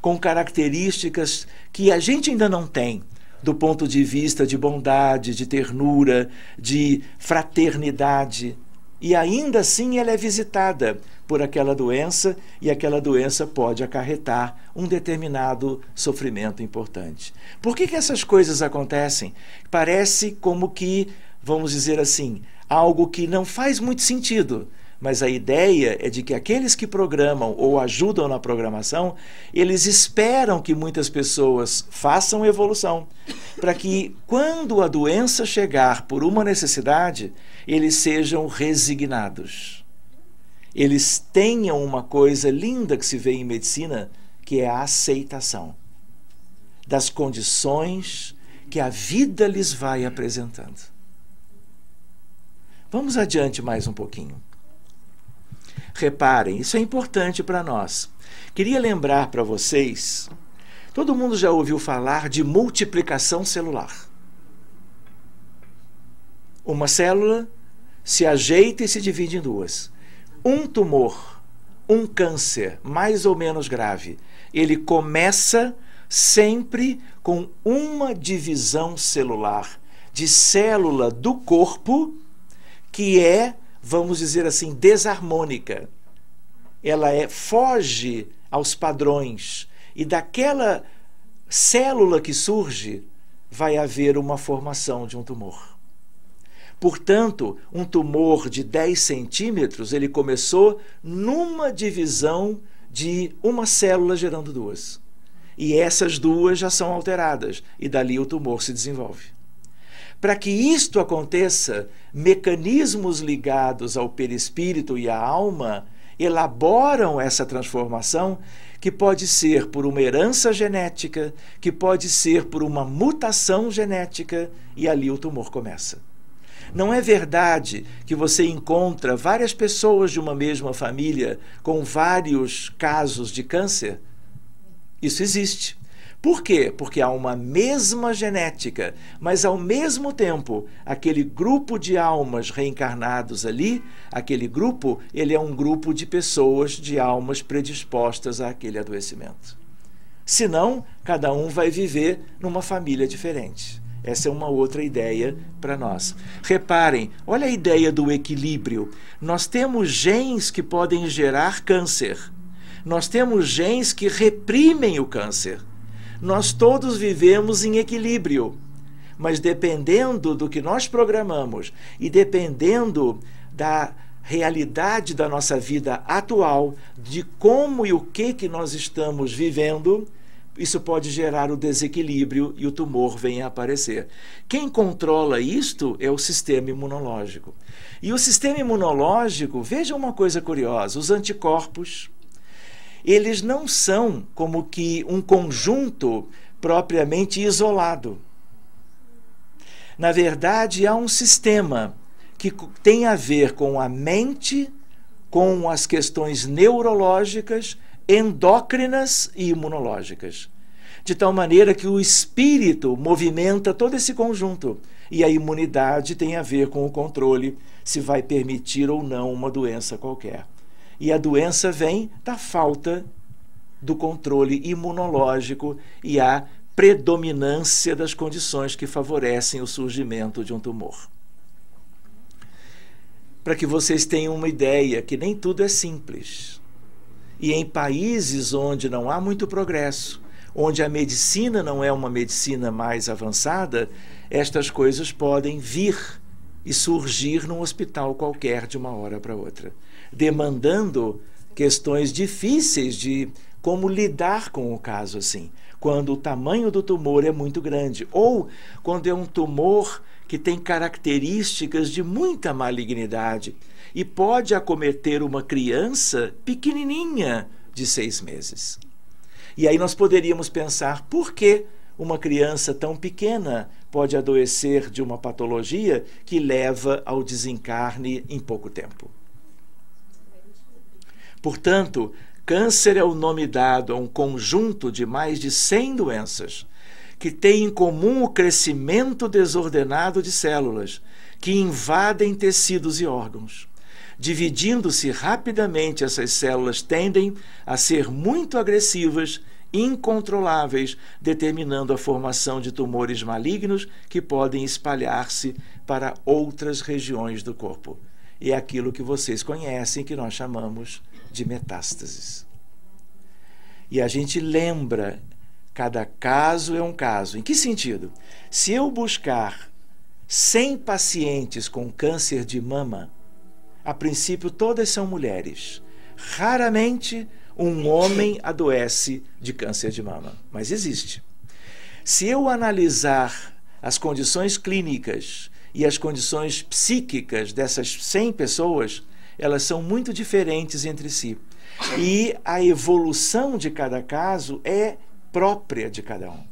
com características que a gente ainda não tem, do ponto de vista de bondade, de ternura, de fraternidade, e ainda assim ela é visitada por aquela doença, e aquela doença pode acarretar um determinado sofrimento importante. Por que essas coisas acontecem? Parece como que, vamos dizer assim, algo que não faz muito sentido, mas a ideia é de que aqueles que programam ou ajudam na programação, eles esperam que muitas pessoas façam evolução, para que quando a doença chegar por uma necessidade, eles sejam resignados. Eles tenham uma coisa linda que se vê em medicina, que é a aceitação das condições que a vida lhes vai apresentando. Vamos adiante mais um pouquinho. Reparem, isso é importante para nós. Queria lembrar para vocês, todo mundo já ouviu falar de multiplicação celular. Uma célula se ajeita e se divide em duas. Um tumor, um câncer mais ou menos grave, ele começa sempre com uma divisão celular de célula do corpo que é, vamos dizer assim, desarmônica. Ela foge aos padrões, e daquela célula que surge vai haver uma formação de um tumor. Portanto, um tumor de 10 centímetros, ele começou numa divisão de uma célula gerando duas. E essas duas já são alteradas, e dali o tumor se desenvolve. Para que isto aconteça, mecanismos ligados ao perispírito e à alma elaboram essa transformação, que pode ser por uma herança genética, que pode ser por uma mutação genética, e ali o tumor começa. Não é verdade que você encontra várias pessoas de uma mesma família com vários casos de câncer? Isso existe. Por quê? Porque há uma mesma genética, mas ao mesmo tempo, aquele grupo de almas reencarnados ali, aquele grupo, ele é um grupo de pessoas, de almas predispostas àquele adoecimento. Senão, cada um vai viver numa família diferente. Essa é uma outra ideia para nós. Reparem, olha a ideia do equilíbrio. Nós temos genes que podem gerar câncer. Nós temos genes que reprimem o câncer. Nós todos vivemos em equilíbrio. Mas dependendo do que nós programamos e dependendo da realidade da nossa vida atual, de como e o que nós estamos vivendo, isso pode gerar o desequilíbrio e o tumor vem a aparecer. Quem controla isto é o sistema imunológico. E o sistema imunológico, veja uma coisa curiosa, os anticorpos, eles não são como que um conjunto propriamente isolado. Na verdade, há um sistema que tem a ver com a mente, com as questões neurológicas, endócrinas e imunológicas, de tal maneira que o espírito movimenta todo esse conjunto, e a imunidade tem a ver com o controle, se vai permitir ou não uma doença qualquer. E a doença vem da falta do controle imunológico e a predominância das condições que favorecem o surgimento de um tumor. Para que vocês tenham uma ideia que nem tudo é simples. E em países onde não há muito progresso, onde a medicina não é uma medicina mais avançada, estas coisas podem vir e surgir num hospital qualquer de uma hora para outra, demandando questões difíceis de como lidar com o caso assim, quando o tamanho do tumor é muito grande, ou quando é um tumor que tem características de muita malignidade e pode acometer uma criança pequenininha de 6 meses. E aí nós poderíamos pensar, por que uma criança tão pequena pode adoecer de uma patologia que leva ao desencarne em pouco tempo? Portanto, câncer é o nome dado a um conjunto de mais de 100 doenças que têm em comum o crescimento desordenado de células que invadem tecidos e órgãos. Dividindo-se rapidamente, essas células tendem a ser muito agressivas, incontroláveis, determinando a formação de tumores malignos que podem espalhar-se para outras regiões do corpo. É aquilo que vocês conhecem, que nós chamamos de metástases. E a gente lembra, cada caso é um caso. Em que sentido? Se eu buscar 100 pacientes com câncer de mama, a princípio todas são mulheres. Raramente um homem adoece de câncer de mama, mas existe. Se eu analisar as condições clínicas e as condições psíquicas dessas 100 pessoas, elas são muito diferentes entre si. E a evolução de cada caso é própria de cada um.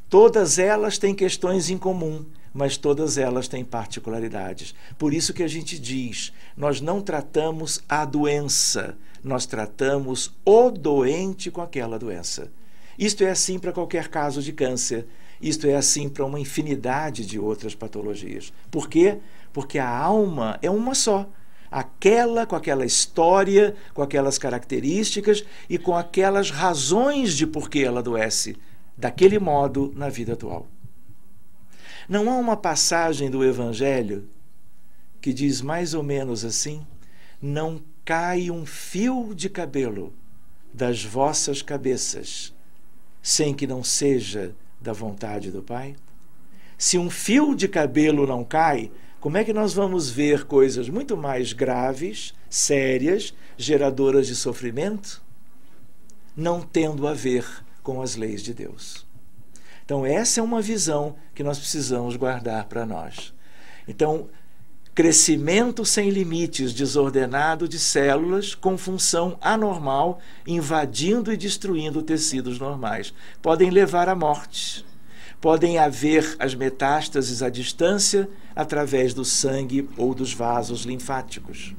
Todas elas têm questões em comum, mas todas elas têm particularidades. Por isso que a gente diz, nós não tratamos a doença, nós tratamos o doente com aquela doença. Isto é assim para qualquer caso de câncer, isto é assim para uma infinidade de outras patologias. Por quê? Porque a alma é uma só. Aquela com aquela história, com aquelas características e com aquelas razões de por que ela adoece, daquele modo na vida atual. Não há uma passagem do Evangelho que diz mais ou menos assim: não cai um fio de cabelo das vossas cabeças sem que não seja da vontade do Pai? Se um fio de cabelo não cai, como é que nós vamos ver coisas muito mais graves, sérias, geradoras de sofrimento, não tendo a ver com as leis de Deus? Então, essa é uma visão que nós precisamos guardar para nós. Então, crescimento sem limites, desordenado de células com função anormal, invadindo e destruindo tecidos normais. Podem levar à morte. Podem haver as metástases à distância através do sangue ou dos vasos linfáticos.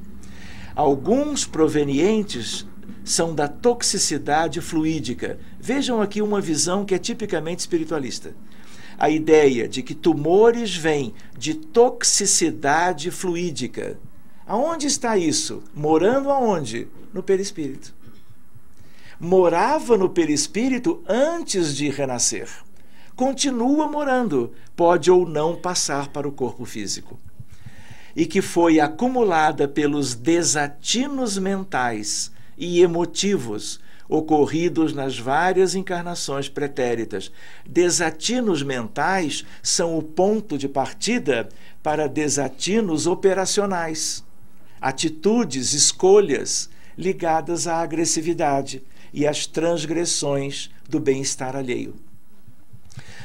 Alguns provenientes são da toxicidade fluídica. Vejam aqui uma visão que é tipicamente espiritualista. A ideia de que tumores vêm de toxicidade fluídica. Aonde está isso? Morando aonde? No perispírito. Morava no perispírito antes de renascer. Continua morando, pode ou não passar para o corpo físico. E que foi acumulada pelos desatinos mentais e emotivos ocorridos nas várias encarnações pretéritas. Desatinos mentais são o ponto de partida para desatinos operacionais, atitudes, escolhas ligadas à agressividade e às transgressões do bem-estar alheio.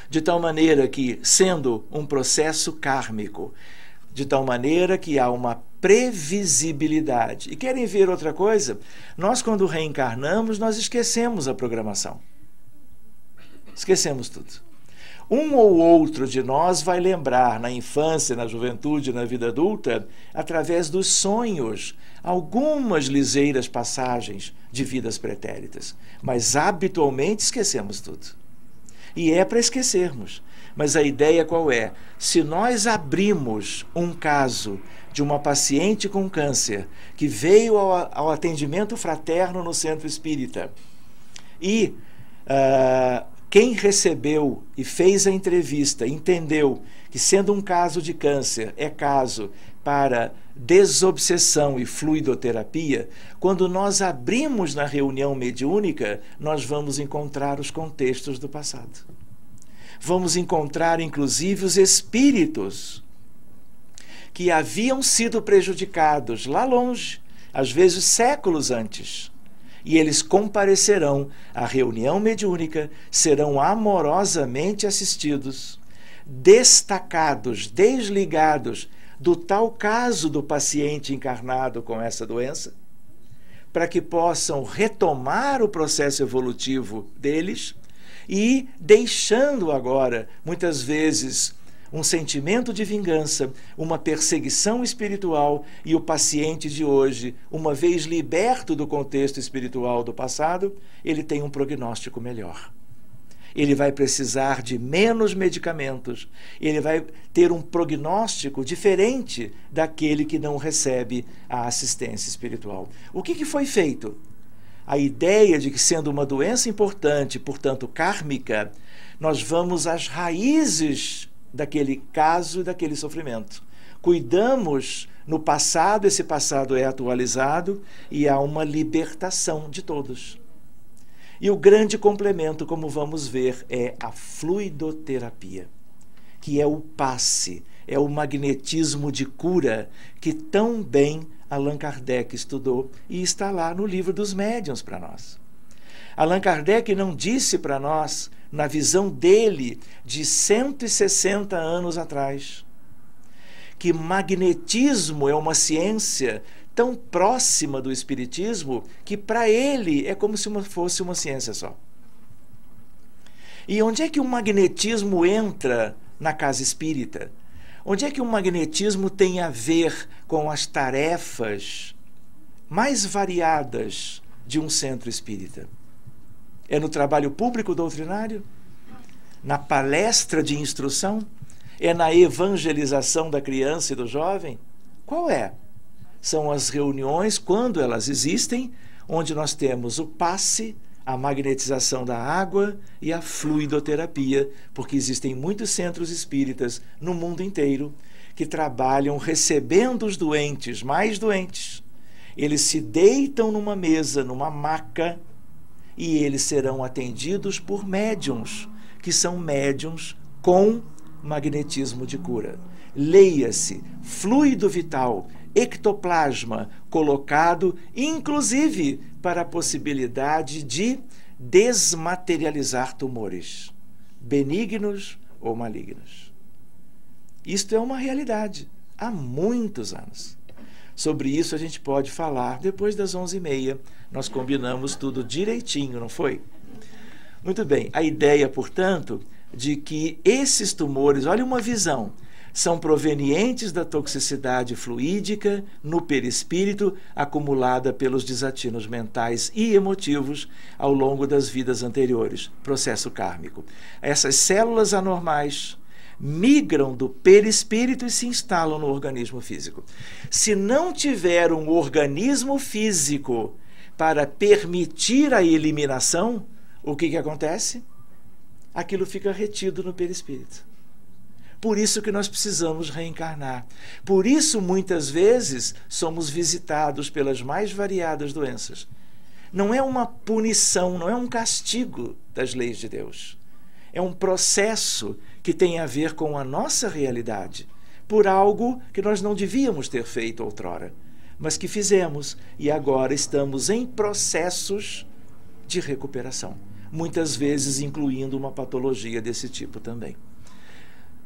De tal maneira que, sendo um processo kármico, de tal maneira que há uma previsibilidade. E querem ver outra coisa? Nós, quando reencarnamos, nós esquecemos a programação. Esquecemos tudo. Um ou outro de nós vai lembrar na infância, na juventude, na vida adulta, através dos sonhos, algumas liseiras passagens de vidas pretéritas. Mas habitualmente esquecemos tudo. E é para esquecermos. Mas a ideia qual é? Se nós abrimos um caso de uma paciente com câncer que veio ao atendimento fraterno no centro espírita e quem recebeu e fez a entrevista entendeu que, sendo um caso de câncer, é caso para desobsessão e fluidoterapia, quando nós abrimos na reunião mediúnica, nós vamos encontrar os contextos do passado. Vamos encontrar, inclusive, os espíritos que haviam sido prejudicados lá longe, às vezes séculos antes. E eles comparecerão à reunião mediúnica, serão amorosamente assistidos, destacados, desligados do tal caso do paciente encarnado com essa doença, para que possam retomar o processo evolutivo deles e deixando agora, muitas vezes, um sentimento de vingança, uma perseguição espiritual, e o paciente de hoje, uma vez liberto do contexto espiritual do passado, ele tem um prognóstico melhor. Ele vai precisar de menos medicamentos, ele vai ter um prognóstico diferente daquele que não recebe a assistência espiritual. O que foi feito? A ideia de que, sendo uma doença importante, portanto kármica, nós vamos às raízes daquele caso e daquele sofrimento. Cuidamos no passado, esse passado é atualizado e há uma libertação de todos. E o grande complemento, como vamos ver, é a fluidoterapia, que é o passe, é o magnetismo de cura que tão bem Allan Kardec estudou e está lá no livro dos médiuns para nós. Allan Kardec não disse para nós, na visão dele de 160 anos atrás, que magnetismo é uma ciência tão próxima do espiritismo que para ele é como se fosse uma ciência só. E onde é que o magnetismo entra na casa espírita? Onde é que o magnetismo tem a ver com as tarefas mais variadas de um centro espírita? É no trabalho público doutrinário? Na palestra de instrução? É na evangelização da criança e do jovem? Qual é? São as reuniões, quando elas existem, onde nós temos o passe, a magnetização da água e a fluidoterapia, porque existem muitos centros espíritas no mundo inteiro que trabalham recebendo os doentes, mais doentes. Eles se deitam numa mesa, numa maca, e eles serão atendidos por médiuns, que são médiuns com magnetismo de cura. Leia-se, fluido vital, ectoplasma, colocado inclusive para a possibilidade de desmaterializar tumores, benignos ou malignos. Isto é uma realidade há muitos anos. Sobre isso a gente pode falar depois das 11h30. Nós combinamos tudo direitinho, não foi? Muito bem. A ideia, portanto, de que esses tumores, olha uma visão, são provenientes da toxicidade fluídica no perispírito acumulada pelos desatinos mentais e emotivos ao longo das vidas anteriores, processo kármico. Essas células anormais migram do perispírito e se instalam no organismo físico. Se não tiver um organismo físico para permitir a eliminação, o que acontece? Aquilo fica retido no perispírito. Por isso que nós precisamos reencarnar. Por isso, muitas vezes, somos visitados pelas mais variadas doenças. Não é uma punição, não é um castigo das leis de Deus. É um processo que tem a ver com a nossa realidade, por algo que nós não devíamos ter feito outrora, mas que fizemos e agora estamos em processos de recuperação, muitas vezes incluindo uma patologia desse tipo também.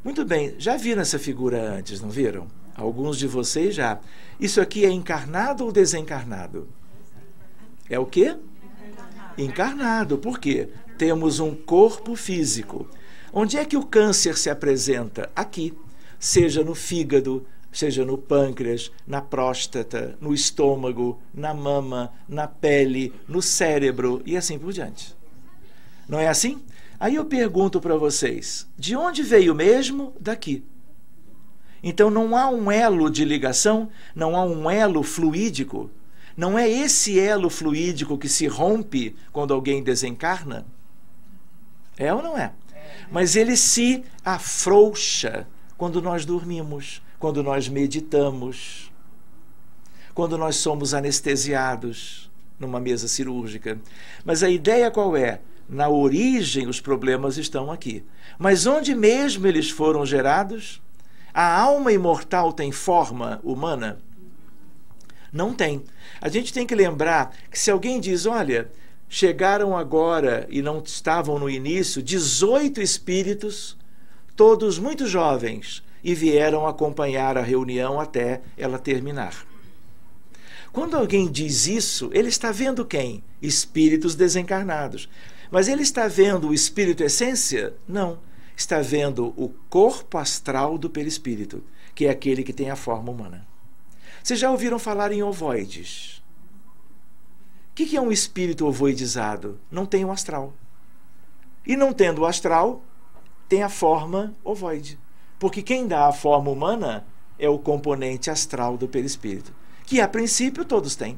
Muito bem, já viram essa figura antes, não viram? Alguns de vocês já. Isso aqui é encarnado ou desencarnado? É o quê? Encarnado. Por quê? Temos um corpo físico. Onde é que o câncer se apresenta? Aqui. Seja no fígado, seja no pâncreas, na próstata, no estômago, na mama, na pele, no cérebro e assim por diante. Não é assim? Aí eu pergunto para vocês, de onde veio mesmo? Daqui. Então não há um elo de ligação, não há um elo fluídico. Não é esse elo fluídico que se rompe quando alguém desencarna? É ou não é? Mas ele se afrouxa quando nós dormimos, quando nós meditamos, quando nós somos anestesiados numa mesa cirúrgica. Mas a ideia qual é? Na origem, os problemas estão aqui. Mas onde mesmo eles foram gerados? A alma imortal tem forma humana? Não tem. A gente tem que lembrar que se alguém diz, olha, chegaram agora e não estavam no início 18 espíritos, todos muito jovens, e vieram acompanhar a reunião até ela terminar. Quando alguém diz isso, ele está vendo quem? Espíritos desencarnados. Mas ele está vendo o espírito essência? Não. Está vendo o corpo astral do perispírito, que é aquele que tem a forma humana. Vocês já ouviram falar em ovoides? O que é um espírito ovoidizado? Não tem um astral. E não tendo o astral, tem a forma ovoide. Porque quem dá a forma humana é o componente astral do perispírito, que a princípio todos têm.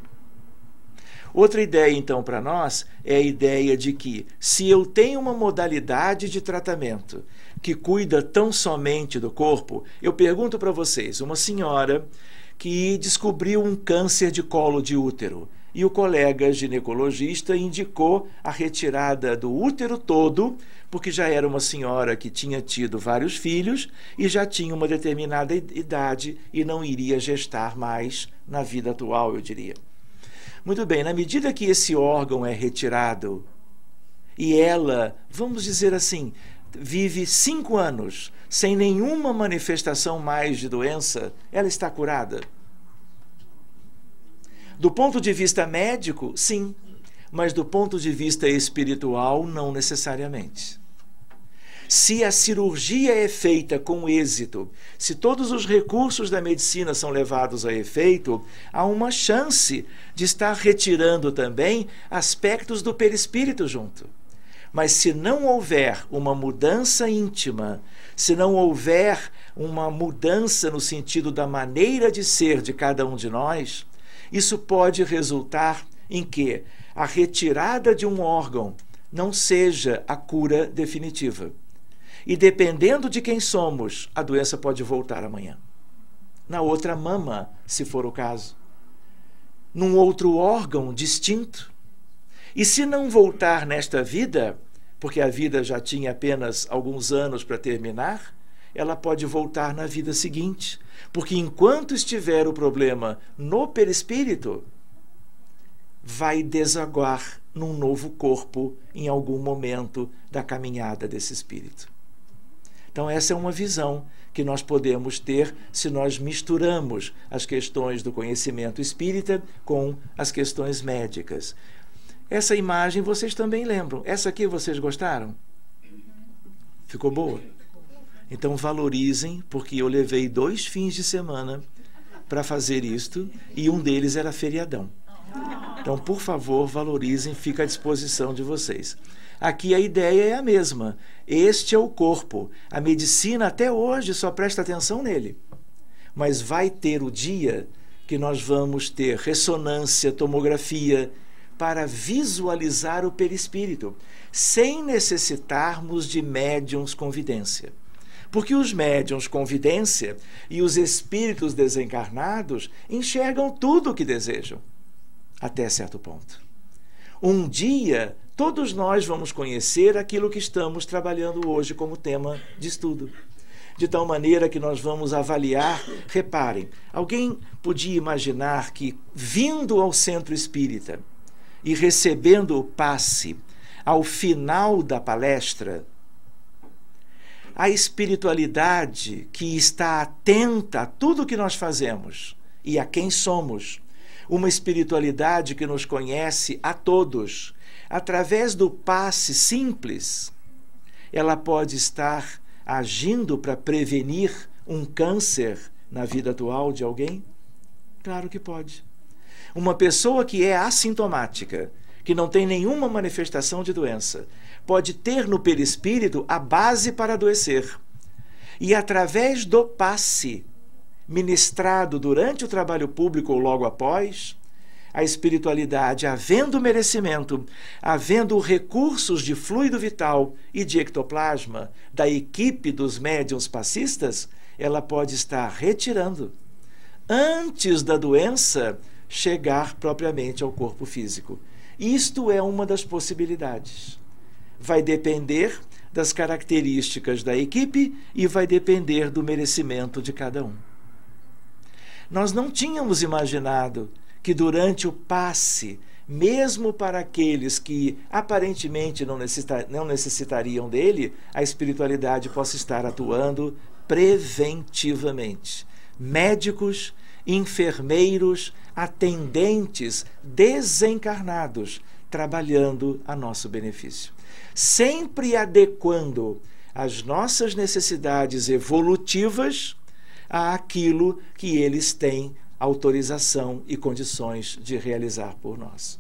Outra ideia, então, para nós é a ideia de que, se eu tenho uma modalidade de tratamento que cuida tão somente do corpo, eu pergunto para vocês, uma senhora que descobriu um câncer de colo de útero, e o colega ginecologista indicou a retirada do útero todo, porque já era uma senhora que tinha tido vários filhos e já tinha uma determinada idade e não iria gestar mais na vida atual, eu diria. Muito bem, na medida que esse órgão é retirado e ela, vamos dizer assim, vive 5 anos sem nenhuma manifestação mais de doença, ela está curada? Do ponto de vista médico, sim, mas do ponto de vista espiritual, não necessariamente. Se a cirurgia é feita com êxito, se todos os recursos da medicina são levados a efeito, há uma chance de estar retirando também aspectos do perispírito junto. Mas se não houver uma mudança íntima, se não houver uma mudança no sentido da maneira de ser de cada um de nós, isso pode resultar em que a retirada de um órgão não seja a cura definitiva. E dependendo de quem somos, a doença pode voltar amanhã. Na outra mama, se for o caso. Num outro órgão distinto. E se não voltar nesta vida, porque a vida já tinha apenas alguns anos para terminar, ela pode voltar na vida seguinte. Porque enquanto estiver o problema no perispírito, vai desaguar num novo corpo em algum momento da caminhada desse espírito. Então essa é uma visão que nós podemos ter se nós misturamos as questões do conhecimento espírita com as questões médicas. Essa imagem vocês também lembram. Essa aqui vocês gostaram? Ficou boa? Então valorizem, porque eu levei 2 fins de semana para fazer isto e um deles era feriadão. Então, por favor, valorizem, fica à disposição de vocês. Aqui a ideia é a mesma. Este é o corpo. A medicina até hoje só presta atenção nele. Mas vai ter o dia que nós vamos ter ressonância, tomografia, para visualizar o perispírito, sem necessitarmos de médiuns com vidência. Porque os médiuns com vidência e os espíritos desencarnados enxergam tudo o que desejam, até certo ponto. Um dia, todos nós vamos conhecer aquilo que estamos trabalhando hoje como tema de estudo. De tal maneira que nós vamos avaliar. Reparem, alguém podia imaginar que, vindo ao centro espírita e recebendo o passe, ao final da palestra, a espiritualidade que está atenta a tudo que nós fazemos e a quem somos, uma espiritualidade que nos conhece a todos, através do passe simples, ela pode estar agindo para prevenir um câncer na vida atual de alguém? Claro que pode. Uma pessoa que é assintomática, que não tem nenhuma manifestação de doença, pode ter no perispírito a base para adoecer. E através do passe ministrado durante o trabalho público ou logo após, a espiritualidade, havendo merecimento, havendo recursos de fluido vital e de ectoplasma da equipe dos médiuns passistas, ela pode estar retirando antes da doença chegar propriamente ao corpo físico. Isto é uma das possibilidades. Vai depender das características da equipe e vai depender do merecimento de cada um. Nós não tínhamos imaginado que durante o passe, mesmo para aqueles que aparentemente não necessitariam dele, a espiritualidade possa estar atuando preventivamente. Médicos, enfermeiros, atendentes desencarnados, trabalhando a nosso benefício, sempre adequando as nossas necessidades evolutivas àquilo que eles têm autorização e condições de realizar por nós.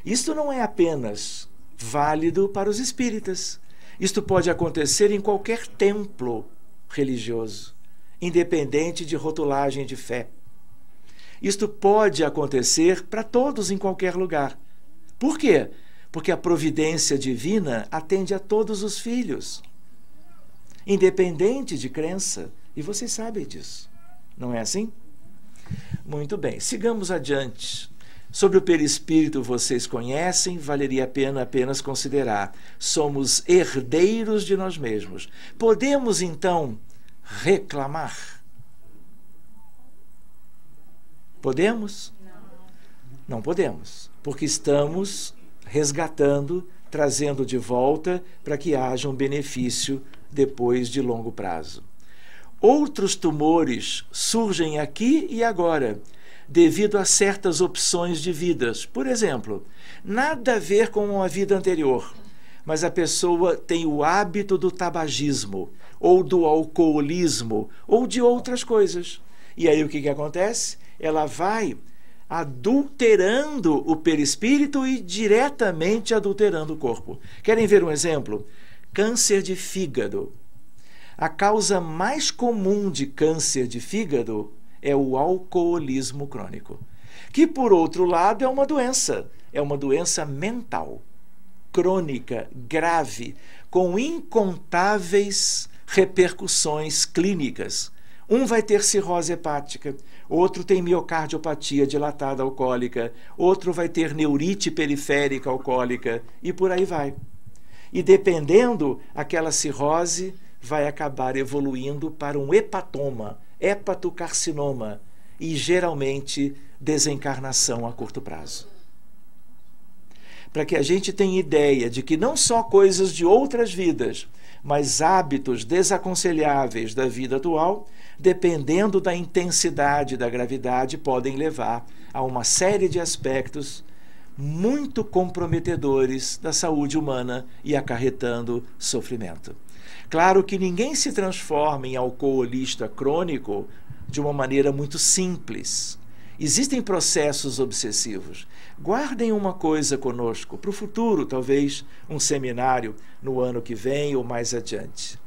Isto não é apenas válido para os espíritas. Isto pode acontecer em qualquer templo religioso, independente de rotulagem de fé. Isto pode acontecer para todos em qualquer lugar. Por quê? Porque a providência divina atende a todos os filhos, independente de crença, e vocês sabem disso. Não é assim? Muito bem, sigamos adiante. Sobre o perispírito vocês conhecem, valeria a pena apenas considerar. Somos herdeiros de nós mesmos. Podemos, então, reclamar? Podemos? Não podemos, porque estamos resgatando, trazendo de volta para que haja um benefício depois de longo prazo. Outros tumores surgem aqui e agora, devido a certas opções de vidas. Por exemplo, nada a ver com a vida anterior, mas a pessoa tem o hábito do tabagismo, ou do alcoolismo, ou de outras coisas. E aí o que acontece? Ela vai adulterando o perispírito e diretamente adulterando o corpo. Querem ver um exemplo? Câncer de fígado. A causa mais comum de câncer de fígado é o alcoolismo crônico, que, por outro lado, é uma doença mental, crônica, grave, com incontáveis repercussões clínicas. Um vai ter cirrose hepática, outro tem miocardiopatia dilatada alcoólica, outro vai ter neurite periférica alcoólica, e por aí vai. E dependendo, aquela cirrose vai acabar evoluindo para um hepatoma, hepatocarcinoma, e geralmente desencarnação a curto prazo. Para que a gente tenha ideia de que não só coisas de outras vidas, mas hábitos desaconselháveis da vida atual, dependendo da intensidade da gravidade, podem levar a uma série de aspectos muito comprometedores da saúde humana e acarretando sofrimento. Claro que ninguém se transforma em alcoolista crônico de uma maneira muito simples. Existem processos obsessivos. Guardem uma coisa conosco, para o futuro, talvez um seminário no ano que vem ou mais adiante.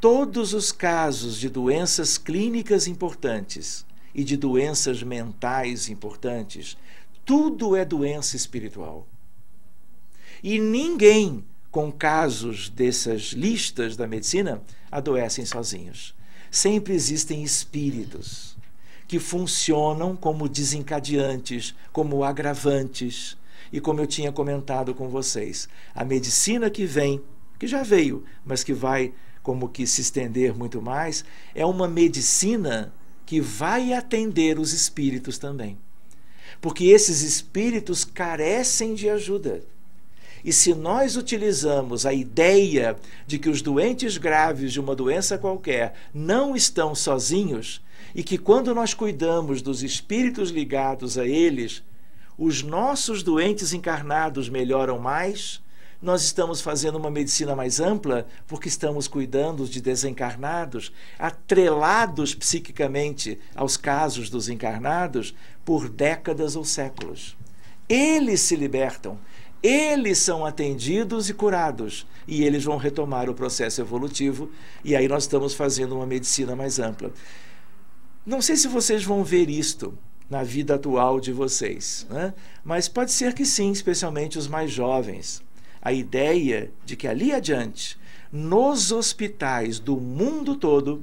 Todos os casos de doenças clínicas importantes e de doenças mentais importantes, tudo é doença espiritual. E ninguém com casos dessas listas da medicina adoecem sozinhos. Sempre existem espíritos que funcionam como desencadeantes, como agravantes. E como eu tinha comentado com vocês, a medicina que vem, que já veio, mas que vai como que se estender muito mais, é uma medicina que vai atender os espíritos também. Porque esses espíritos carecem de ajuda. E se nós utilizamos a ideia de que os doentes graves de uma doença qualquer não estão sozinhos, e que quando nós cuidamos dos espíritos ligados a eles, os nossos doentes encarnados melhoram mais, nós estamos fazendo uma medicina mais ampla porque estamos cuidando de desencarnados, atrelados psiquicamente aos casos dos encarnados por décadas ou séculos. Eles se libertam, eles são atendidos e curados, e eles vão retomar o processo evolutivo, e aí nós estamos fazendo uma medicina mais ampla. Não sei se vocês vão ver isto na vida atual de vocês, né? Mas pode ser que sim, especialmente os mais jovens. A ideia de que ali adiante, nos hospitais do mundo todo,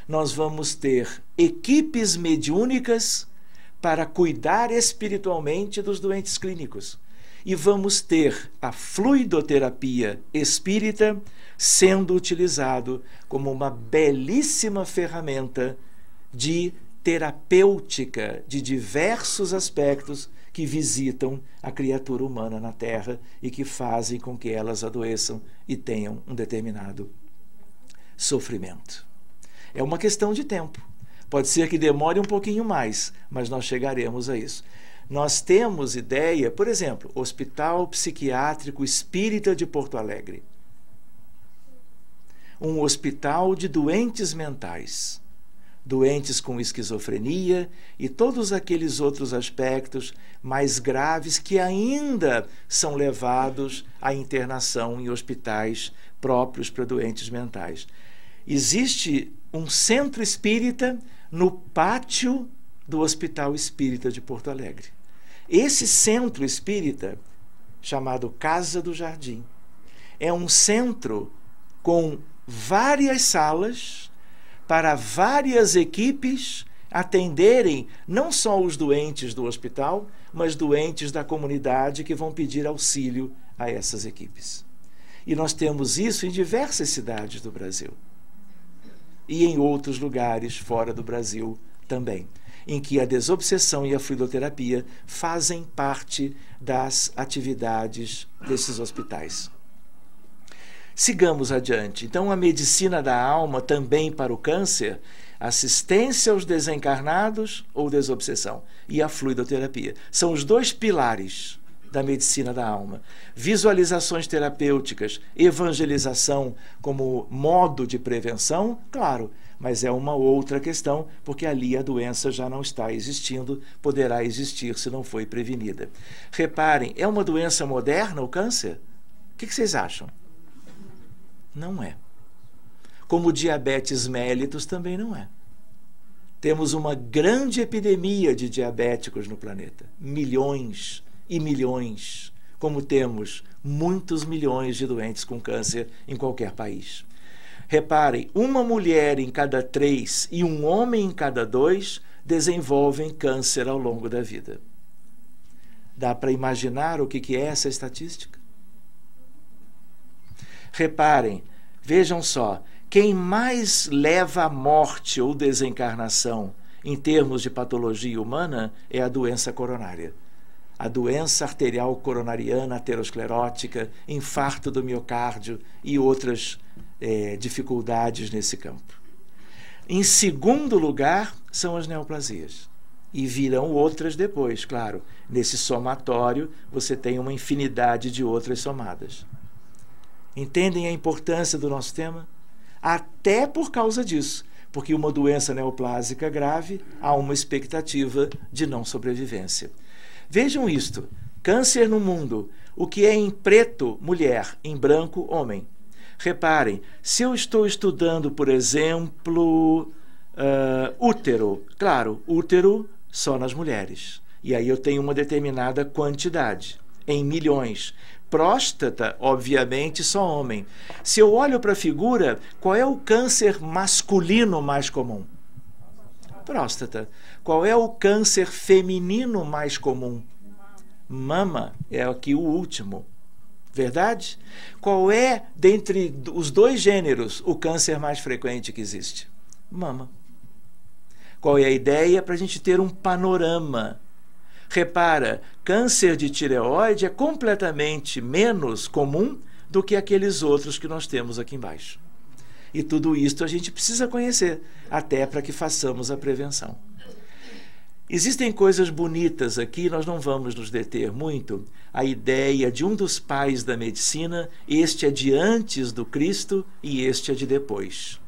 nós vamos ter equipes mediúnicas para cuidar espiritualmente dos doentes clínicos. E vamos ter a fluidoterapia espírita sendo utilizado como uma belíssima ferramenta de terapêutica de diversos aspectos que visitam a criatura humana na Terra e que fazem com que elas adoeçam e tenham um determinado sofrimento. É uma questão de tempo, Pode ser que demore um pouquinho mais, mas nós chegaremos a isso. Nós temos ideia, por exemplo, Hospital Psiquiátrico Espírita de Porto Alegre. Um hospital de doentes mentais, doentes com esquizofrenia e todos aqueles outros aspectos mais graves que ainda são levados à internação em hospitais próprios para doentes mentais. Existe um centro espírita no pátio do Hospital Espírita de Porto Alegre. Esse centro espírita, chamado Casa do Jardim, é um centro com várias salas para várias equipes atenderem não só os doentes do hospital, mas doentes da comunidade que vão pedir auxílio a essas equipes. E nós temos isso em diversas cidades do Brasil. E em outros lugares fora do Brasil também, em que a desobsessão e a fluidoterapia fazem parte das atividades desses hospitais. Sigamos adiante. Então, a medicina da alma também para o câncer, assistência aos desencarnados ou desobsessão, e a fluidoterapia. São os dois pilares da medicina da alma. Visualizações terapêuticas, evangelização como modo de prevenção, claro, mas é uma outra questão, porque ali a doença já não está existindo, poderá existir se não foi prevenida. Reparem, é uma doença moderna o câncer? O que vocês acham? Não é. Como o diabetes mellitus também não é. Temos uma grande epidemia de diabéticos no planeta. Milhões e milhões, como temos muitos milhões de doentes com câncer em qualquer país. Reparem, uma mulher em cada 3 e um homem em cada 2 desenvolvem câncer ao longo da vida. Dá para imaginar o que é essa estatística? Reparem, vejam só, quem mais leva à morte ou desencarnação em termos de patologia humana é a doença coronária. A doença arterial coronariana aterosclerótica, infarto do miocárdio e outras dificuldades nesse campo. Em segundo lugar, são as neoplasias. E virão outras depois, claro. Nesse somatório, você tem uma infinidade de outras somadas. Entendem a importância do nosso tema? Até por causa disso, porque uma doença neoplásica grave, há uma expectativa de não sobrevivência. Vejam isto, câncer no mundo, o que é em preto, mulher, em branco, homem. Reparem, se eu estou estudando, por exemplo, útero, claro, útero só nas mulheres, e aí eu tenho uma determinada quantidade, em milhões. Próstata, obviamente, só homem. Se eu olho para a figura, qual é o câncer masculino mais comum? Próstata. Qual é o câncer feminino mais comum? Mama, é aqui o último. Verdade? Qual é, dentre os dois gêneros, o câncer mais frequente que existe? Mama. Qual é a ideia? Para a gente ter um panorama. Repara, câncer de tireoide é completamente menos comum do que aqueles outros que nós temos aqui embaixo. E tudo isso a gente precisa conhecer, até para que façamos a prevenção. Existem coisas bonitas aqui, nós não vamos nos deter muito. A ideia de um dos pais da medicina, este é de antes do Cristo e este é de depois.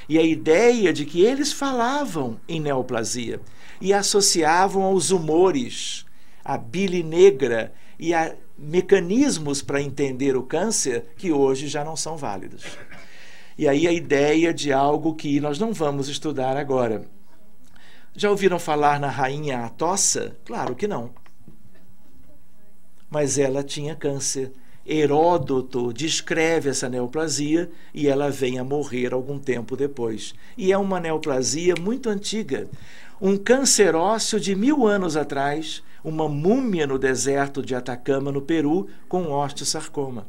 E a ideia de que eles falavam em neoplasia e associavam aos humores, a bile negra e a mecanismos para entender o câncer que hoje já não são válidos. E aí a ideia de algo que nós não vamos estudar agora. Já ouviram falar na rainha Atossa? Claro que não. Mas ela tinha câncer. Heródoto descreve essa neoplasia e ela vem a morrer algum tempo depois. E é uma neoplasia muito antiga. Um câncer ósseo de 1000 anos atrás, uma múmia no deserto de Atacama, no Peru, com osteosarcoma.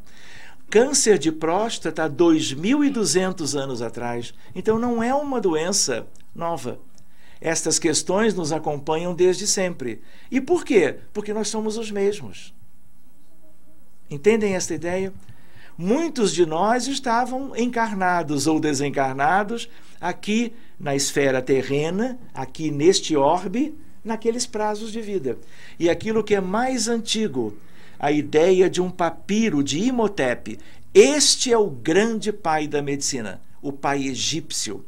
Câncer de próstata há 2.200 anos atrás. Então não é uma doença nova. Estas questões nos acompanham desde sempre. E por quê? Porque nós somos os mesmos. Entendem esta ideia? muitos de nós estavam encarnados ou desencarnados aqui na esfera terrena, aqui neste orbe, naqueles prazos de vida. E aquilo que é mais antigo, a ideia de um papiro de Imhotep. Este é o grande pai da medicina, o pai egípcio.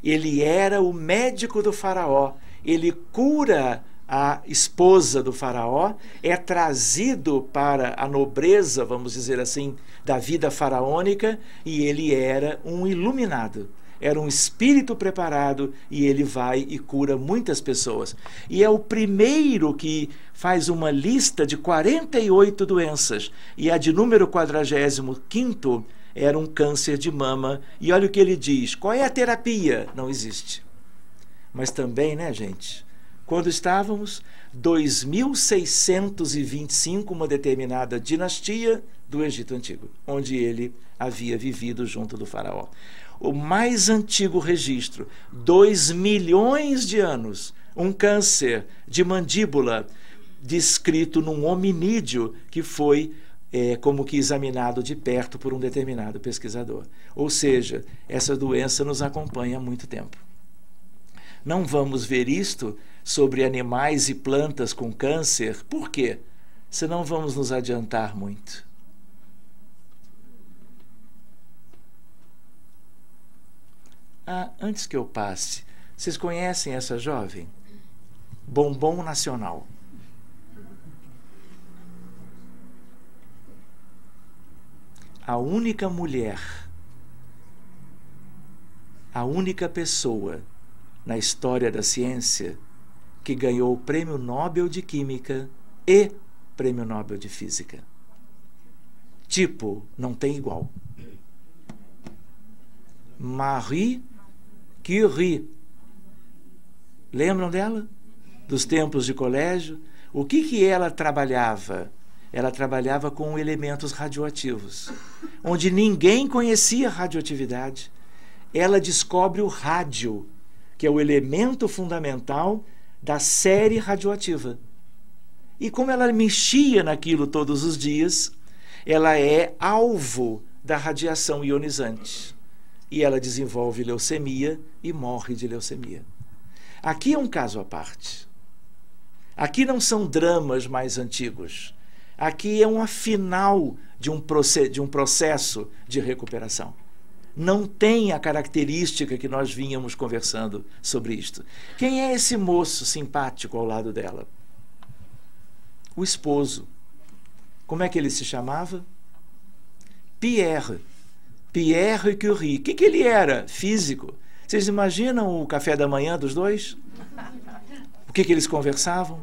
Ele era o médico do faraó, ele cura a esposa do faraó, é trazido para a nobreza, vamos dizer assim, da vida faraônica, e ele era um iluminado. Era um espírito preparado e ele vai e cura muitas pessoas. E é o primeiro que faz uma lista de 48 doenças. E a de número 45º era um câncer de mama. E olha o que ele diz. Qual é a terapia? Não existe. Mas também, né, gente? Quando estávamos 2625, uma determinada dinastia do Egito Antigo, onde ele havia vivido junto do faraó. O mais antigo registro, 2 milhões de anos, um câncer de mandíbula descrito num hominídeo que foi como que examinado de perto por um determinado pesquisador. Ou seja, essa doença nos acompanha há muito tempo. Não vamos ver isto sobre animais e plantas com câncer. Por quê? Senão vamos nos adiantar muito. Antes que eu passe, vocês conhecem essa jovem? Bombom Nacional. A única mulher, a única pessoa na história da ciência que ganhou o Prêmio Nobel de Química e Prêmio Nobel de Física. Tipo, não tem igual. Marie Curie. Lembram dela? Dos tempos de colégio? O que ela trabalhava? Ela trabalhava com elementos radioativos, onde ninguém conhecia radioatividade. Ela descobre o rádio, que é o elemento fundamental da série radioativa. E como ela mexia naquilo todos os dias, ela é alvo da radiação ionizante. E ela desenvolve leucemia e morre de leucemia. Aqui é um caso à parte. Aqui não são dramas mais antigos. Aqui é uma final de um processo de recuperação. Não tem a característica que nós vínhamos conversando sobre isto. Quem é esse moço simpático ao lado dela? O esposo. Como é que ele se chamava? Pierre Curie. O que ele era? Físico. Vocês imaginam o café da manhã dos dois? O que eles conversavam?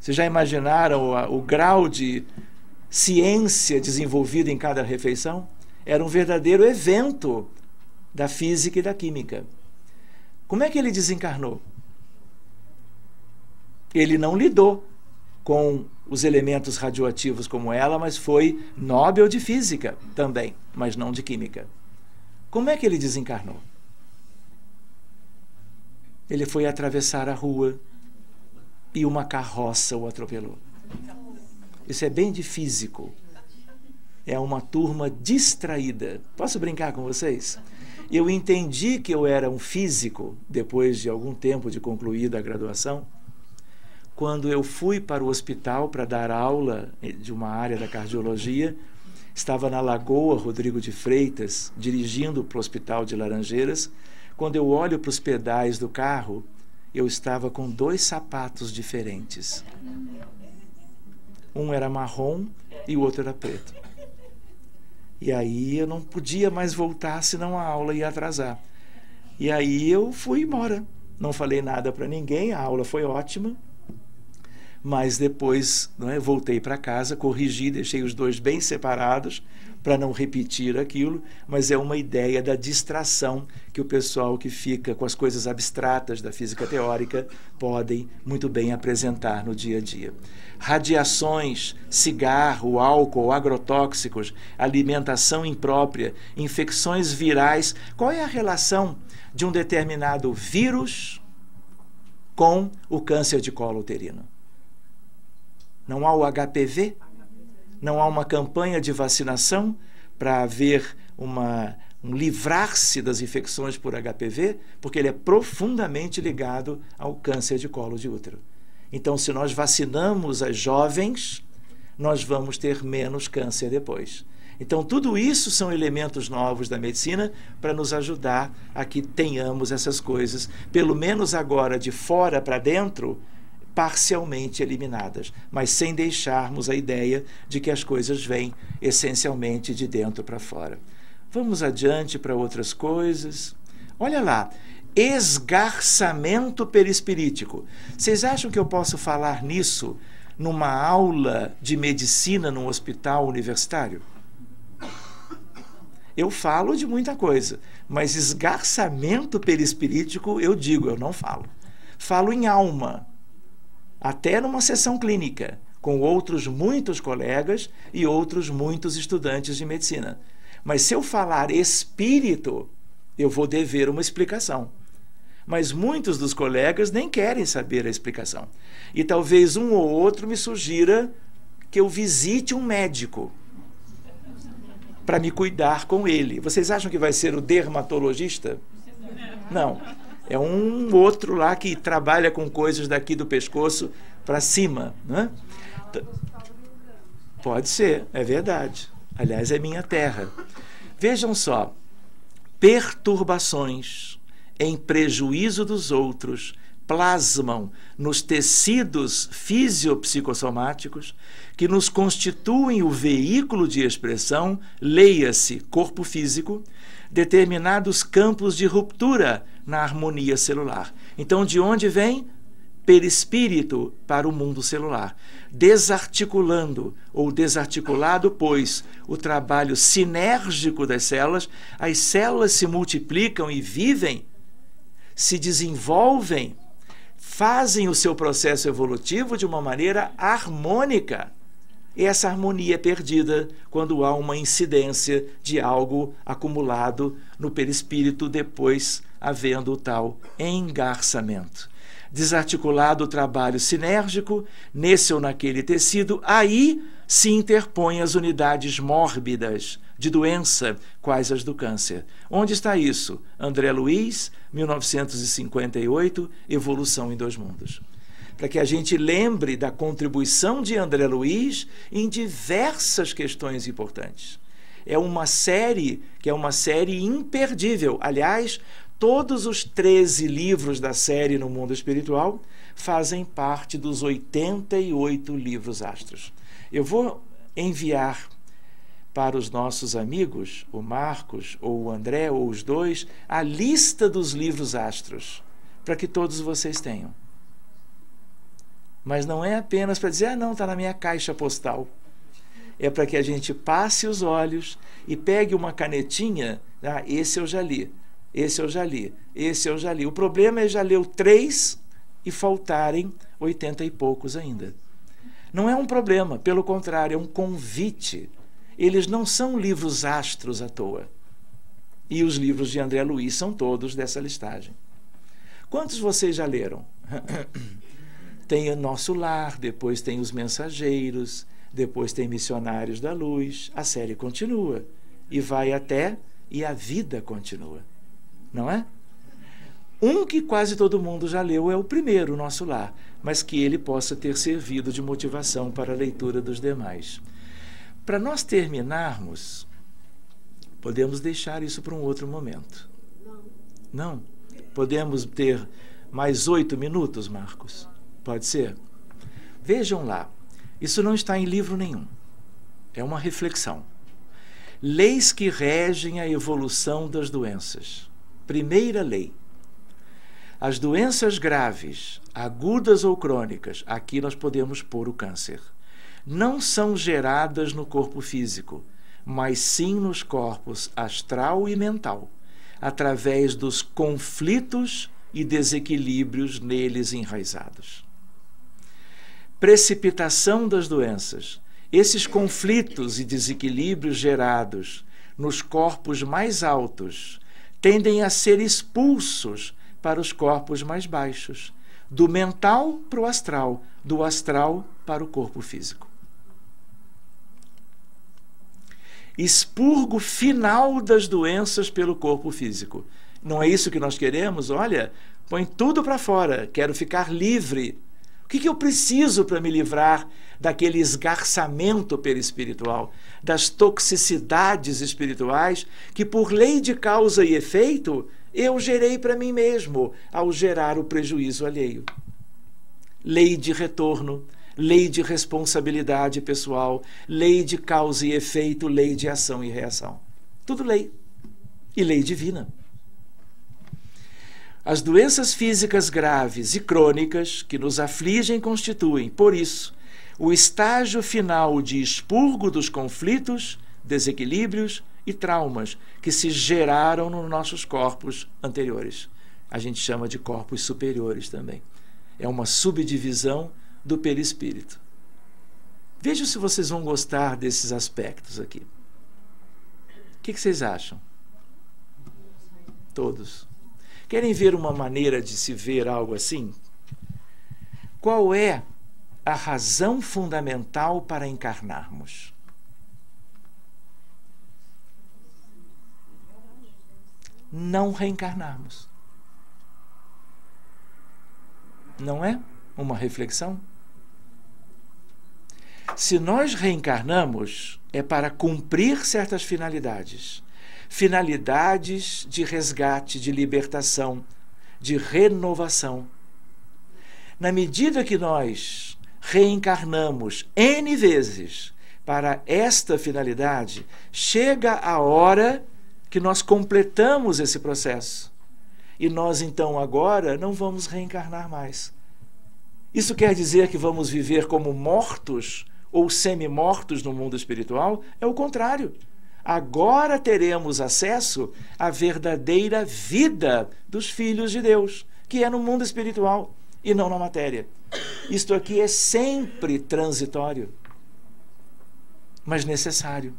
Vocês já imaginaram o grau de ciência desenvolvida em cada refeição? Era um verdadeiro evento da física e da química. Como é que ele desencarnou? Ele não lidou com os elementos radioativos como ela, mas foi Nobel de Física também, mas não de Química. Como é que ele desencarnou? Ele foi atravessar a rua e uma carroça o atropelou. Isso é bem de físico. É uma turma distraída. Posso brincar com vocês? Eu entendi que eu era um físico, depois de algum tempo de concluída a graduação, quando eu fui para o hospital para dar aula de uma área da cardiologia. Estava na Lagoa Rodrigo de Freitas, dirigindo para o Hospital de Laranjeiras. Quando eu olho para os pedais do carro, eu estava com 2 sapatos diferentes. Um era marrom e o outro era preto. E aí eu não podia mais voltar, senão a aula ia atrasar. E aí eu fui embora. Não falei nada para ninguém, a aula foi ótima. Mas depois, voltei para casa, corrigi, deixei os 2 bem separados para não repetir aquilo, mas é uma ideia da distração que o pessoal que fica com as coisas abstratas da física teórica podem muito bem apresentar no dia a dia. Radiações, cigarro, álcool, agrotóxicos, alimentação imprópria, infecções virais. Qual é a relação de um determinado vírus com o câncer de colo uterino? Não há o HPV? Não há uma campanha de vacinação para haver um livrar-se das infecções por HPV, porque ele é profundamente ligado ao câncer de colo de útero. Então, se nós vacinamos as jovens, nós vamos ter menos câncer depois. Então, tudo isso são elementos novos da medicina para nos ajudar a que tenhamos essas coisas, pelo menos agora de fora para dentro, parcialmente eliminadas, mas sem deixarmos a ideia de que as coisas vêm essencialmente de dentro para fora. Vamos adiante para outras coisas. Olha lá, esgarçamento perispirítico. Vocês acham que eu posso falar nisso numa aula de medicina num hospital universitário? Eu falo de muita coisa, mas esgarçamento perispirítico, eu digo, eu não falo. Falo em alma, até numa sessão clínica, com outros muitos colegas e outros muitos estudantes de medicina. Mas se eu falar espírito, eu vou dever uma explicação. Mas muitos dos colegas nem querem saber a explicação. E talvez um ou outro me sugira que eu visite um médico para me cuidar com ele. Vocês acham que vai ser o dermatologista? Não. É um outro lá que trabalha com coisas daqui do pescoço para cima, né? Pode ser, é verdade. Aliás, é minha terra. Vejam só, perturbações em prejuízo dos outros plasmam nos tecidos fisiopsicossomáticos que nos constituem o veículo de expressão, leia-se corpo físico, determinados campos de ruptura na harmonia celular. Então, de onde vem? Perispírito para o mundo celular, desarticulando ou desarticulado, pois o trabalho sinérgico das células, as células se multiplicam e vivem, se desenvolvem, fazem o seu processo evolutivo de uma maneira harmônica. E essa harmonia é perdida quando há uma incidência de algo acumulado no perispírito, depois havendo o tal engarçamento. Desarticulado o trabalho sinérgico, nesse ou naquele tecido, aí se interpõem as unidades mórbidas de doença, quais as do câncer. Onde está isso? André Luiz, 1958, Evolução em Dois Mundos. Para que a gente lembre da contribuição de André Luiz em diversas questões importantes. É uma série que é uma série imperdível. Aliás, todos os 13 livros da série No Mundo Espiritual fazem parte dos 88 livros astros. Eu vou enviar para os nossos amigos, o Marcos ou o André, ou os dois, a lista dos livros astros, para que todos vocês tenham. Mas não é apenas para dizer, não, está na minha caixa postal. É para que a gente passe os olhos e pegue uma canetinha, esse eu já li, esse eu já li, esse eu já li. O problema é já ler 3 e faltarem 80 e poucos ainda. Não é um problema, pelo contrário, é um convite. Eles não são livros astros à toa. E os livros de André Luiz são todos dessa listagem. Quantos vocês já leram? Tem o Nosso Lar, depois tem Os Mensageiros, depois tem Missionários da Luz. A série continua. E vai até E a Vida Continua. Não é? Um que quase todo mundo já leu é o primeiro, o Nosso Lar, mas que ele possa ter servido de motivação para a leitura dos demais. Para nós terminarmos, podemos deixar isso para um outro momento. Não? Podemos ter mais 8 minutos, Marcos? Pode ser? Vejam lá, isso não está em livro nenhum. É uma reflexão. Leis que regem a evolução das doenças. Primeira lei. As doenças graves, agudas ou crônicas, aqui nós podemos pôr o câncer, não são geradas no corpo físico, mas sim nos corpos astral e mental, através dos conflitos e desequilíbrios neles enraizados. Precipitação das doenças. Esses conflitos e desequilíbrios gerados nos corpos mais altos tendem a ser expulsos para os corpos mais baixos, do mental para o astral, do astral para o corpo físico. expurgo final das doenças pelo corpo físico. Não é isso que nós queremos? Olha, põe tudo para fora, quero ficar livre. O que eu preciso para me livrar daquele esgarçamento perispiritual, das toxicidades espirituais que, por lei de causa e efeito, eu gerei para mim mesmo ao gerar o prejuízo alheio? Lei de retorno, lei de responsabilidade pessoal, lei de causa e efeito, lei de ação e reação. Tudo lei. E lei divina. As doenças físicas graves e crônicas que nos afligem constituem, por isso, o estágio final de expurgo dos conflitos, desequilíbrios e traumas que se geraram nos nossos corpos anteriores. A gente chama de corpos superiores também. É uma subdivisão do perispírito. Vejam se vocês vão gostar desses aspectos aqui. O que vocês acham? Todos. Querem ver uma maneira de se ver algo assim? Qual é a razão fundamental para encarnarmos? Não reencarnarmos. Não é uma reflexão? Se nós reencarnamos, é para cumprir certas finalidades. Finalidades de resgate, de libertação, de renovação. Na medida que nós reencarnamos N vezes para esta finalidade, chega a hora que nós completamos esse processo. E nós, então, agora, não vamos reencarnar mais. Isso quer dizer que vamos viver como mortos ou semi-mortos no mundo espiritual? É o contrário. Agora teremos acesso à verdadeira vida dos filhos de Deus, que é no mundo espiritual e não na matéria. Isto aqui é sempre transitório, mas necessário.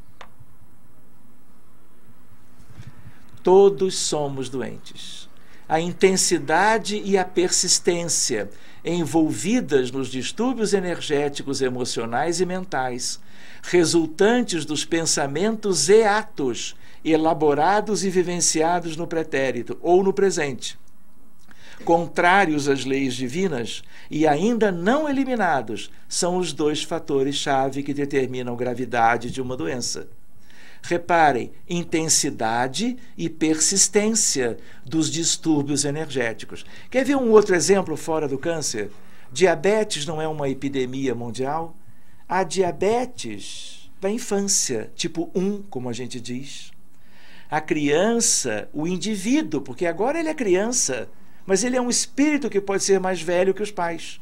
Todos somos doentes. A intensidade e a persistência envolvidas nos distúrbios energéticos, emocionais e mentais, resultantes dos pensamentos e atos elaborados e vivenciados no pretérito ou no presente, contrários às leis divinas e ainda não eliminados, são os dois fatores-chave que determinam a gravidade de uma doença. Reparem, intensidade e persistência dos distúrbios energéticos. Quer ver um outro exemplo fora do câncer? Diabetes não é uma epidemia mundial? Há diabetes da infância, tipo 1, como a gente diz. A criança, o indivíduo, porque agora ele é criança, mas ele é um espírito que pode ser mais velho que os pais.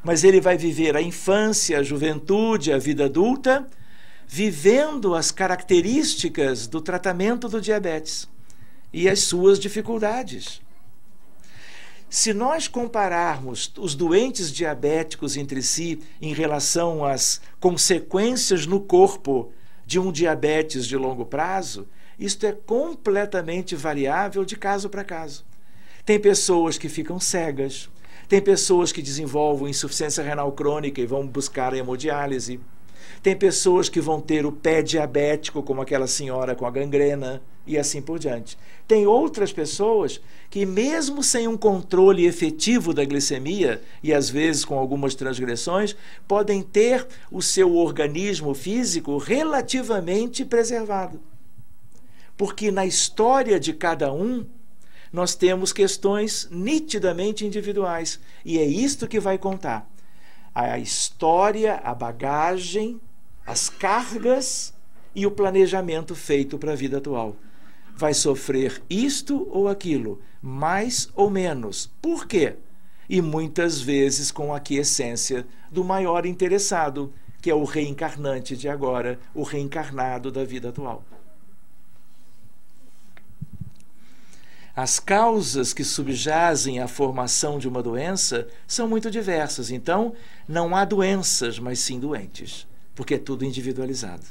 Mas ele vai viver a infância, a juventude, a vida adulta, vivendo as características do tratamento do diabetes e as suas dificuldades. Se nós compararmos os doentes diabéticos entre si em relação às consequências no corpo de um diabetes de longo prazo, isto é completamente variável de caso para caso. Tem pessoas que ficam cegas, tem pessoas que desenvolvem insuficiência renal crônica e vão buscar a hemodiálise. Tem pessoas que vão ter o pé diabético, como aquela senhora com a gangrena, e assim por diante. Tem outras pessoas que, mesmo sem um controle efetivo da glicemia, e às vezes com algumas transgressões, podem ter o seu organismo físico relativamente preservado. Porque na história de cada um, nós temos questões nitidamente individuais, e é isto que vai contar. A história, a bagagem, as cargas e o planejamento feito para a vida atual. Vai sofrer isto ou aquilo, mais ou menos. Por quê? E muitas vezes com a aquiescência do maior interessado, que é o reencarnante de agora, o reencarnado da vida atual. As causas que subjazem à formação de uma doença são muito diversas. Então, não há doenças, mas sim doentes, porque é tudo individualizado.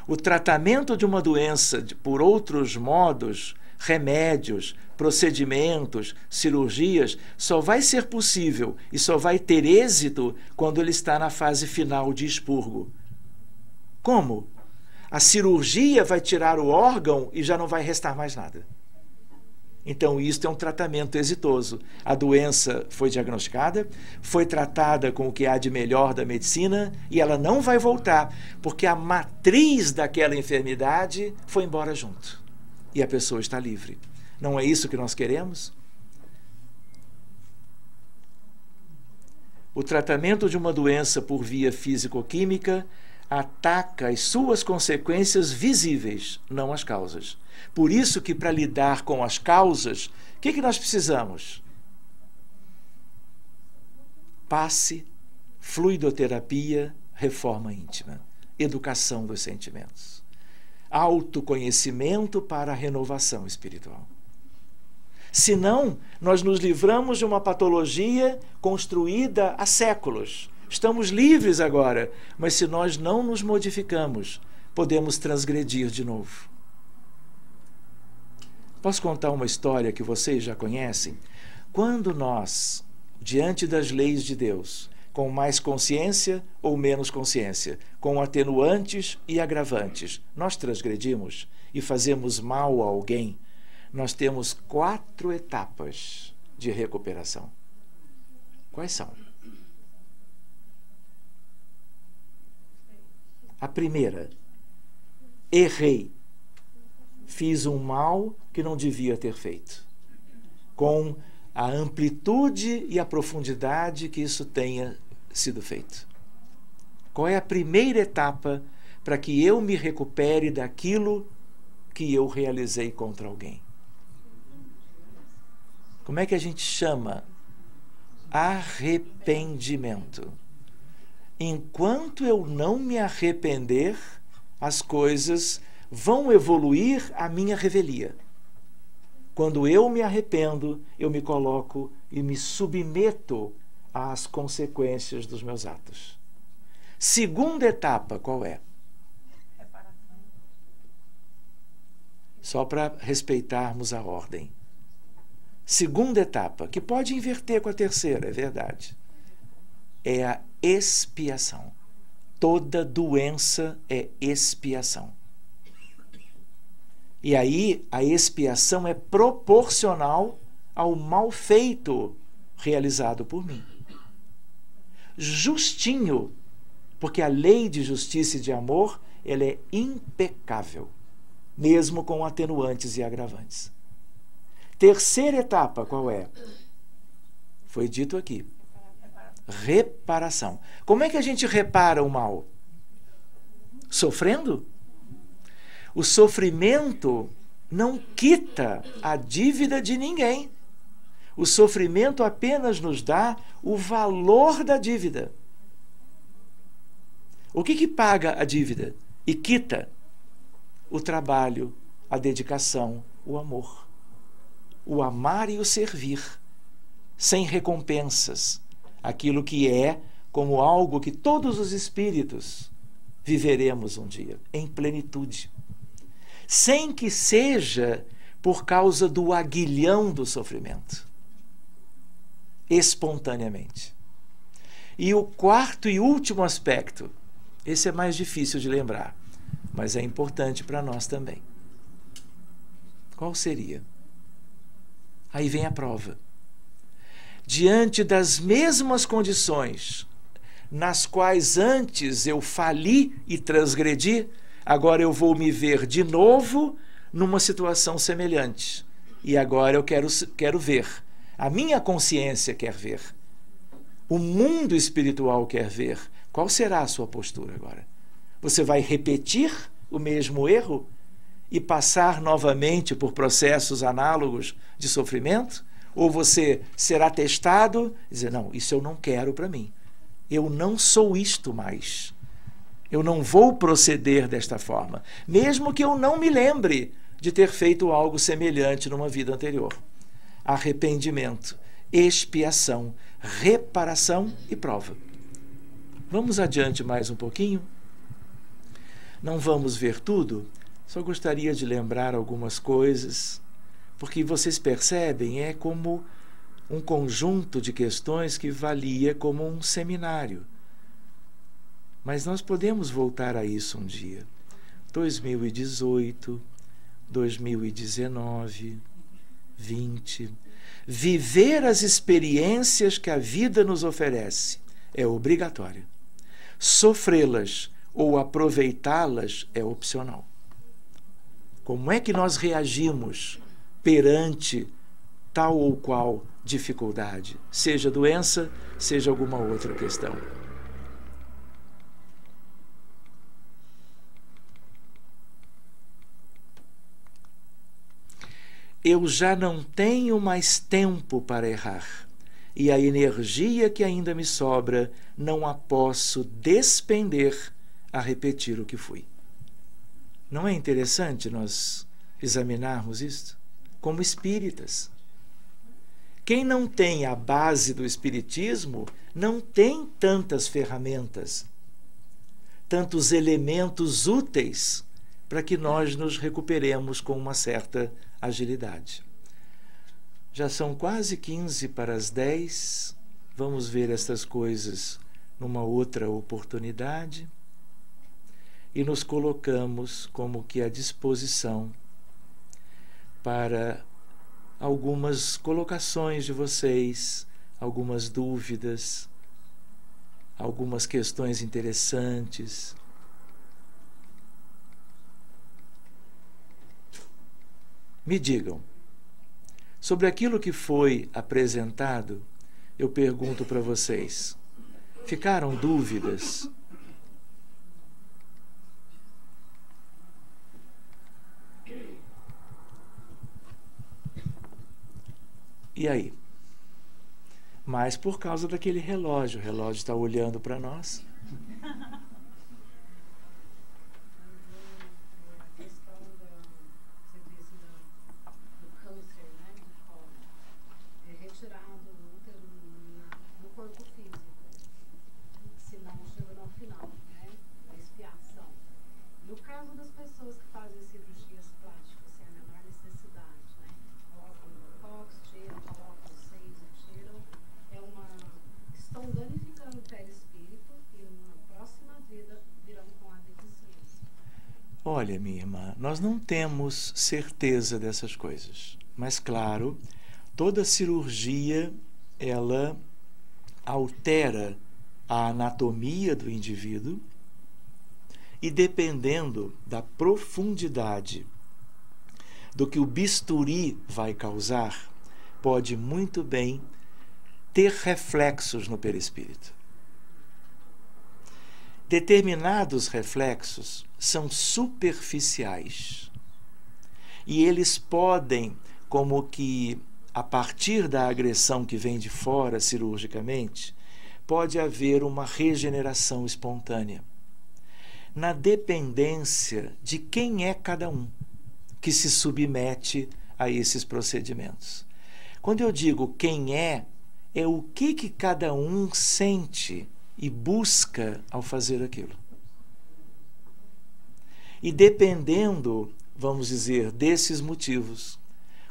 O tratamento de uma doença por outros modos, remédios, procedimentos, cirurgias, só vai ser possível e só vai ter êxito quando ele está na fase final de expurgo. Como? A cirurgia vai tirar o órgão e já não vai restar mais nada. Então, isto é um tratamento exitoso. A doença foi diagnosticada, foi tratada com o que há de melhor da medicina e ela não vai voltar, porque a matriz daquela enfermidade foi embora junto. E a pessoa está livre. Não é isso que nós queremos? O tratamento de uma doença por via físico-química ataca as suas consequências visíveis, não as causas. Por isso que, para lidar com as causas, o que nós precisamos? Passe, fluidoterapia, reforma íntima, educação dos sentimentos, autoconhecimento para a renovação espiritual. Senão, nós nos livramos de uma patologia construída há séculos. Estamos livres agora, mas se nós não nos modificamos, podemos transgredir de novo. Posso contar uma história que vocês já conhecem? Quando nós, diante das leis de Deus, com mais consciência ou menos consciência, com atenuantes e agravantes, nós transgredimos e fazemos mal a alguém, nós temos 4 etapas de recuperação. Quais são? A primeira, errei. Fiz um mal que não devia ter feito. Com a amplitude e a profundidade que isso tenha sido feito. Qual é a primeira etapa para que eu me recupere daquilo que eu realizei contra alguém? Como é que a gente chama? Arrependimento. Enquanto eu não me arrepender, as coisas vão evoluir à minha revelia. Quando eu me arrependo, eu me coloco e me submeto às consequências dos meus atos. Segunda etapa, qual é? Reparação. Só para respeitarmos a ordem. Segunda etapa, que pode inverter com a terceira, é verdade, é a expiação. Toda doença é expiação. E aí a expiação é proporcional ao mal feito realizado por mim. Justinho, porque a lei de justiça e de amor, ela é impecável, mesmo com atenuantes e agravantes. Terceira etapa, qual é? Foi dito aqui. Reparação. Como é que a gente repara o mal? Sofrendo? O sofrimento não quita a dívida de ninguém. O sofrimento apenas nos dá o valor da dívida. O que paga a dívida e quita? O trabalho, a dedicação, o amor. O amar e o servir, sem recompensas. Aquilo que é como algo que todos os espíritos viveremos um dia, em plenitude. Sem que seja por causa do aguilhão do sofrimento. Espontaneamente. E o quarto e último aspecto, esse é mais difícil de lembrar, mas é importante para nós também. Qual seria? Aí vem a prova. Diante das mesmas condições nas quais antes eu fali e transgredi, agora eu vou me ver de novo numa situação semelhante. E agora eu quero ver. A minha consciência quer ver. O mundo espiritual quer ver. Qual será a sua postura agora? Você vai repetir o mesmo erro e passar novamente por processos análogos de sofrimento? Ou você será testado e dizer, não, isso eu não quero para mim. Eu não sou isto mais. Eu não vou proceder desta forma, mesmo que eu não me lembre de ter feito algo semelhante numa vida anterior. Arrependimento, expiação, reparação e prova. Vamos adiante mais um pouquinho? Não vamos ver tudo, só gostaria de lembrar algumas coisas, porque vocês percebem, é como um conjunto de questões que valia como um seminário. Mas nós podemos voltar a isso um dia. 2018, 2019, 20. Viver as experiências que a vida nos oferece é obrigatório. Sofrê-las ou aproveitá-las é opcional. Como é que nós reagimos perante tal ou qual dificuldade, seja doença, seja alguma outra questão? Eu já não tenho mais tempo para errar, e a energia que ainda me sobra não a posso despender a repetir o que fui. Não é interessante nós examinarmos isto? Como espíritas. Quem não tem a base do espiritismo não tem tantas ferramentas, tantos elementos úteis para que nós nos recuperemos com uma certa agilidade. Já são quase 15 para as 10. Vamos ver estas coisas numa outra oportunidade. E nos colocamos como que à disposição para algumas colocações de vocês, algumas dúvidas, algumas questões interessantes. Me digam, sobre aquilo que foi apresentado, eu pergunto para vocês, ficaram dúvidas? E aí? Mas por causa daquele relógio, o relógio está olhando para nós. Olha, minha irmã, nós não temos certeza dessas coisas. Mas, claro, toda cirurgia, ela altera a anatomia do indivíduo e, dependendo da profundidade do que o bisturi vai causar, pode muito bem ter reflexos no perispírito. Determinados reflexos são superficiais e eles podem, como que a partir da agressão que vem de fora cirurgicamente, pode haver uma regeneração espontânea, na dependência de quem é cada um que se submete a esses procedimentos. Quando eu digo quem é o que cada um sente e busca ao fazer aquilo. E dependendo, vamos dizer, desses motivos,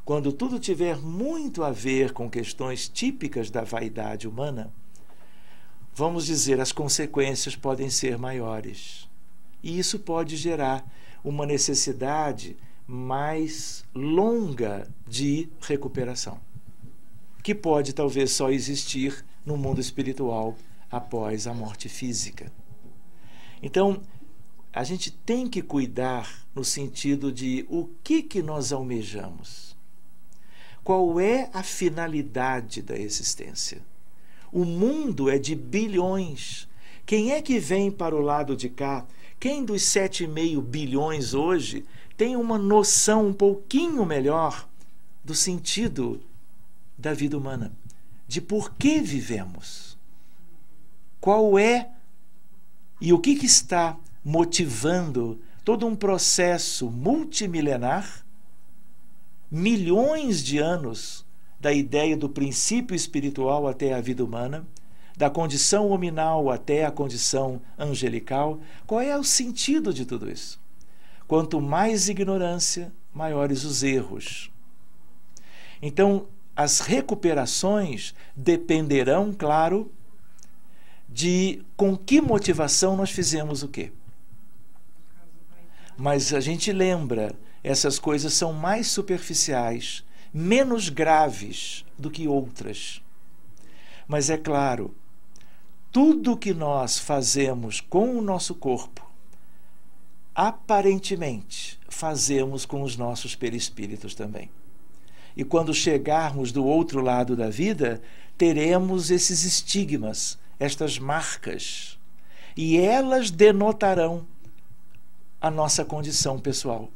quando tudo tiver muito a ver com questões típicas da vaidade humana, vamos dizer, as consequências podem ser maiores. E isso pode gerar uma necessidade mais longa de recuperação, que pode talvez só existir no mundo espiritual após a morte física. Então, a gente tem que cuidar no sentido de o que nós almejamos. Qual é a finalidade da existência? O mundo é de bilhões. Quem é que vem para o lado de cá? Quem dos 7,5 bilhões hoje tem uma noção um pouquinho melhor do sentido da vida humana? De por que vivemos? Qual é e o que está motivando todo um processo multimilenar, milhões de anos da ideia do princípio espiritual até a vida humana, da condição hominal até a condição angelical? Qual é o sentido de tudo isso? Quanto mais ignorância, maiores os erros. Então, as recuperações dependerão, claro, de com que motivação nós fizemos o quê. Mas a gente lembra, essas coisas são mais superficiais, menos graves do que outras. Mas é claro, tudo que nós fazemos com o nosso corpo, aparentemente fazemos com os nossos perispíritos também. E quando chegarmos do outro lado da vida, teremos esses estigmas, estas marcas, e elas denotarão a nossa condição pessoal,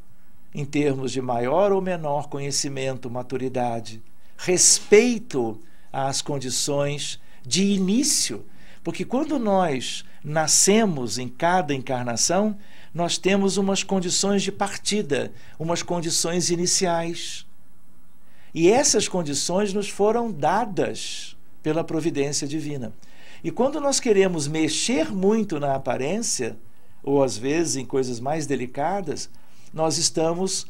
em termos de maior ou menor conhecimento, maturidade, respeito às condições de início, porque quando nós nascemos em cada encarnação, nós temos umas condições de partida, umas condições iniciais. E essas condições nos foram dadas pela providência divina. E quando nós queremos mexer muito na aparência, ou às vezes em coisas mais delicadas, nós estamos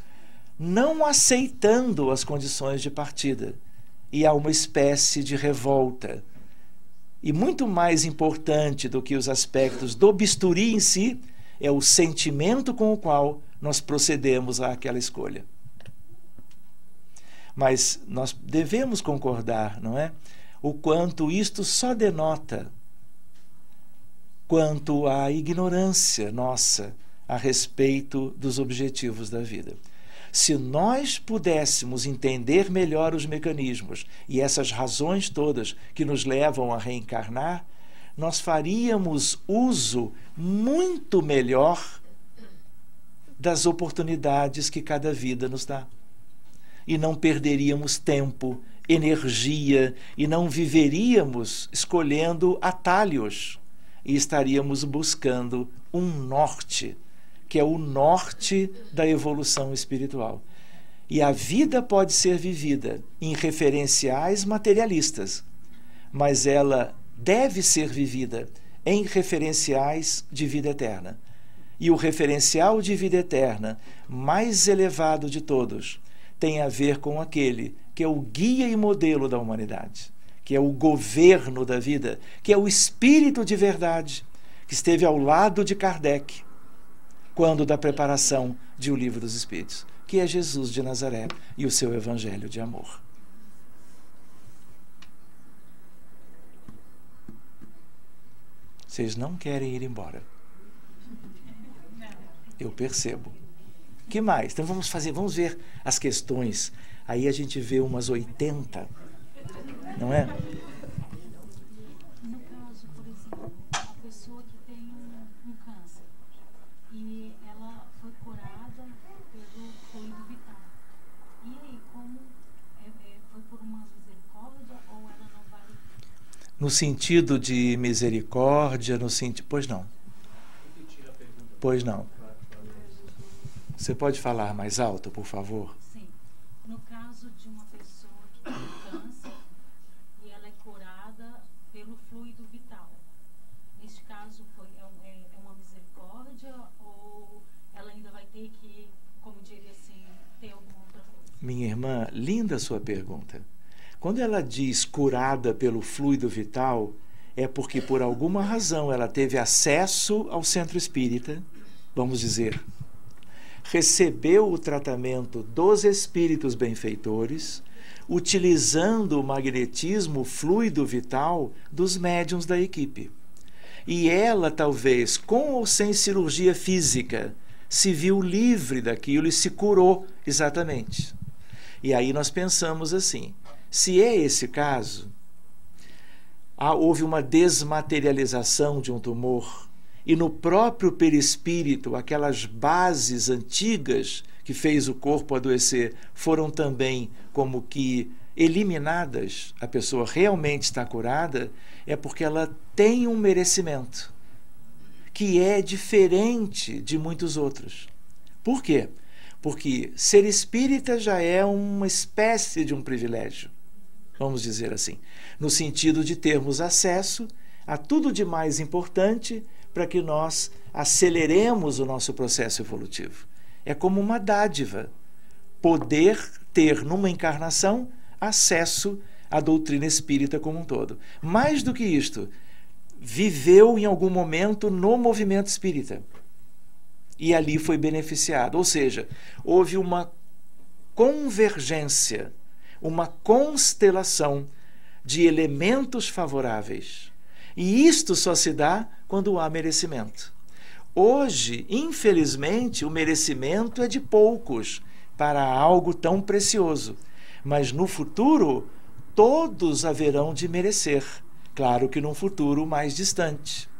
não aceitando as condições de partida. E há uma espécie de revolta. E muito mais importante do que os aspectos do bisturi em si, é o sentimento com o qual nós procedemos àquela escolha. Mas nós devemos concordar, não é? O quanto isto só denota quanto à ignorância nossa a respeito dos objetivos da vida. Se nós pudéssemos entender melhor os mecanismos e essas razões todas que nos levam a reencarnar, nós faríamos uso muito melhor das oportunidades que cada vida nos dá. E não perderíamos tempo, energia, e não viveríamos escolhendo atalhos, e estaríamos buscando um norte, que é o norte da evolução espiritual. E a vida pode ser vivida em referenciais materialistas, mas ela deve ser vivida em referenciais de vida eterna. E o referencial de vida eterna mais elevado de todos tem a ver com aquele que é o guia e modelo da humanidade, que é o governo da vida, que é o Espírito de verdade, que esteve ao lado de Kardec, quando da preparação de O Livro dos Espíritos, que é Jesus de Nazaré e o seu Evangelho de amor. Vocês não querem ir embora. Eu percebo. O que mais? Então vamos ver as questões. Aí a gente vê umas 80, não é? No caso, por exemplo, a pessoa que tem um câncer e ela foi curada pelo fluido vital. E aí, como foi por uma misericórdia ou ela não vai... No sentido de misericórdia, no sentido... Pois não. Pois não. Você pode falar mais alto, por favor? Sim. No caso de uma pessoa que tem câncer e ela é curada pelo fluido vital, neste caso é uma misericórdia ou ela ainda vai ter que, como diria assim, ter alguma outra coisa? Minha irmã, linda a sua pergunta. Quando ela diz curada pelo fluido vital, é porque por alguma razão ela teve acesso ao centro espírita, vamos dizer, recebeu o tratamento dos espíritos benfeitores, utilizando o magnetismo fluido vital dos médiuns da equipe. E ela, talvez, com ou sem cirurgia física, se viu livre daquilo e se curou exatamente. E aí nós pensamos assim, se é esse caso, houve uma desmaterialização de um tumor, e no próprio perispírito, aquelas bases antigas que fez o corpo adoecer foram também como que eliminadas, a pessoa realmente está curada, é porque ela tem um merecimento que é diferente de muitos outros. Por quê? Porque ser espírita já é uma espécie de um privilégio, vamos dizer assim, no sentido de termos acesso a tudo de mais importante para que nós aceleremos o nosso processo evolutivo. É como uma dádiva poder ter numa encarnação acesso à doutrina espírita como um todo. Mais do que isto, viveu em algum momento no movimento espírita e ali foi beneficiado. Ou seja, houve uma convergência, uma constelação de elementos favoráveis. E isto só se dá quando há merecimento. Hoje, infelizmente, o merecimento é de poucos para algo tão precioso. Mas no futuro, todos haverão de merecer. Claro que num futuro mais distante.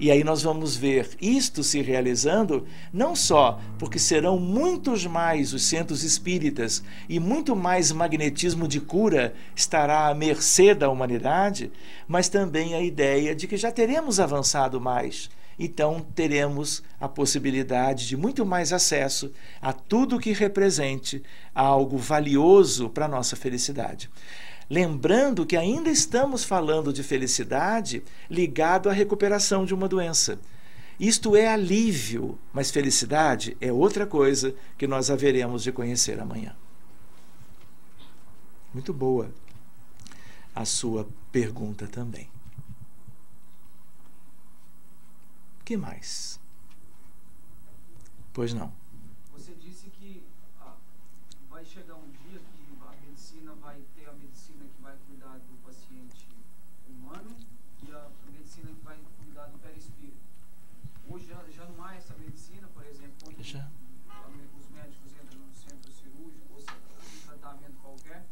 E aí nós vamos ver isto se realizando, não só porque serão muitos mais os centros espíritas e muito mais magnetismo de cura estará à mercê da humanidade, mas também a ideia de que já teremos avançado mais. Então teremos a possibilidade de muito mais acesso a tudo que represente algo valioso para a nossa felicidade. Lembrando que ainda estamos falando de felicidade ligado à recuperação de uma doença. Isto é alívio, mas felicidade é outra coisa que nós haveremos de conhecer amanhã. Muito boa a sua pergunta também. O que mais? Pois não. Você disse que vai chegar um dia que a medicina vai ter a medicina que vai cuidar do paciente humano e a medicina que vai cuidar do perispírito. Hoje já não há essa medicina, por exemplo, quando os médicos entram no centro cirúrgico ou um tratamento qualquer,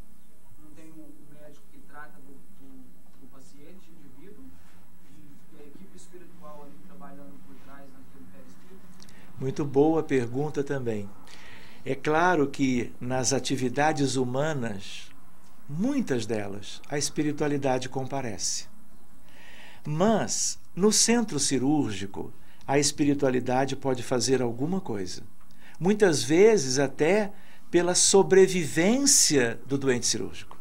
não tem um médico que trata do paciente, indivíduo, e a equipe espiritual ali trabalhando por trás naquele perispírito. Muito boa pergunta também. É claro que nas atividades humanas, muitas delas, a espiritualidade comparece. Mas, no centro cirúrgico, a espiritualidade pode fazer alguma coisa. Muitas vezes até pela sobrevivência do doente cirúrgico.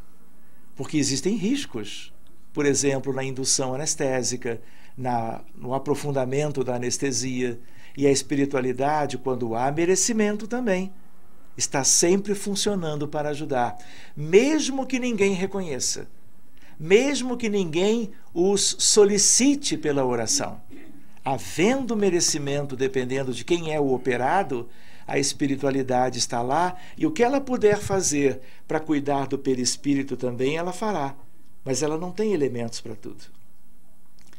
Porque existem riscos. Por exemplo, na indução anestésica, no aprofundamento da anestesia. E a espiritualidade, quando há merecimento também, está sempre funcionando para ajudar, mesmo que ninguém reconheça, mesmo que ninguém os solicite pela oração. Havendo merecimento, dependendo de quem é o operado, a espiritualidade está lá e o que ela puder fazer para cuidar do perispírito também, ela fará. Mas ela não tem elementos para tudo.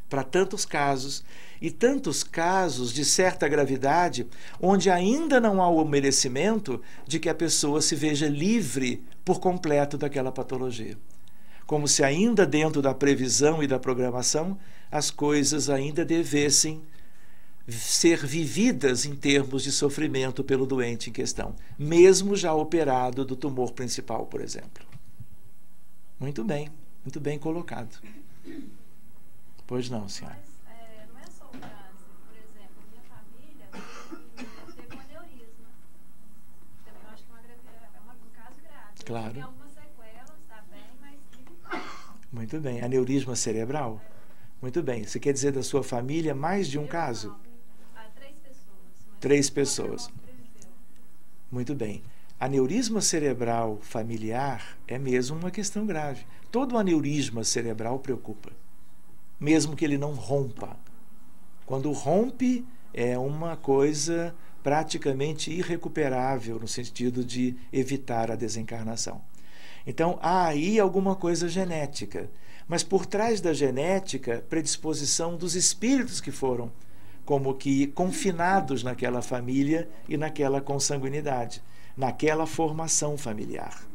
Para tantos casos, e tantos casos de certa gravidade, onde ainda não há o merecimento de que a pessoa se veja livre por completo daquela patologia. Como se ainda dentro da previsão e da programação, as coisas ainda devessem ser vividas em termos de sofrimento pelo doente em questão, mesmo já operado do tumor principal, por exemplo. Muito bem colocado. Pois não, senhora. Mas não é só o caso. Por exemplo, minha família teve um aneurisma. Também eu acho que é um caso grave. Claro. Tem algumas sequelas, está bem, mas... Muito bem. Aneurisma cerebral? Muito bem. Você quer dizer da sua família mais de um caso? Há 3 pessoas. 3 pessoas. Muito bem. Aneurisma cerebral familiar é mesmo uma questão grave. Todo aneurisma cerebral preocupa. Mesmo que ele não rompa. Quando rompe, é uma coisa praticamente irrecuperável, no sentido de evitar a desencarnação. Então, há aí alguma coisa genética. Mas por trás da genética, predisposição dos espíritos que foram como que confinados naquela família e naquela consanguinidade, naquela formação familiar.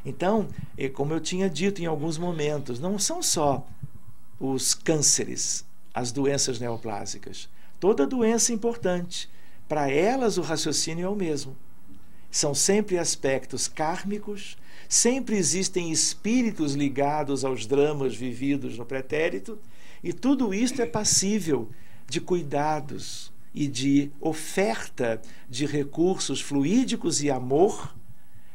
Então, como eu tinha dito em alguns momentos, não são só os cânceres, as doenças neoplásicas. Toda doença é importante. Para elas, o raciocínio é o mesmo. São sempre aspectos kármicos, sempre existem espíritos ligados aos dramas vividos no pretérito, e tudo isto é passível de cuidados e de oferta de recursos fluídicos e amor,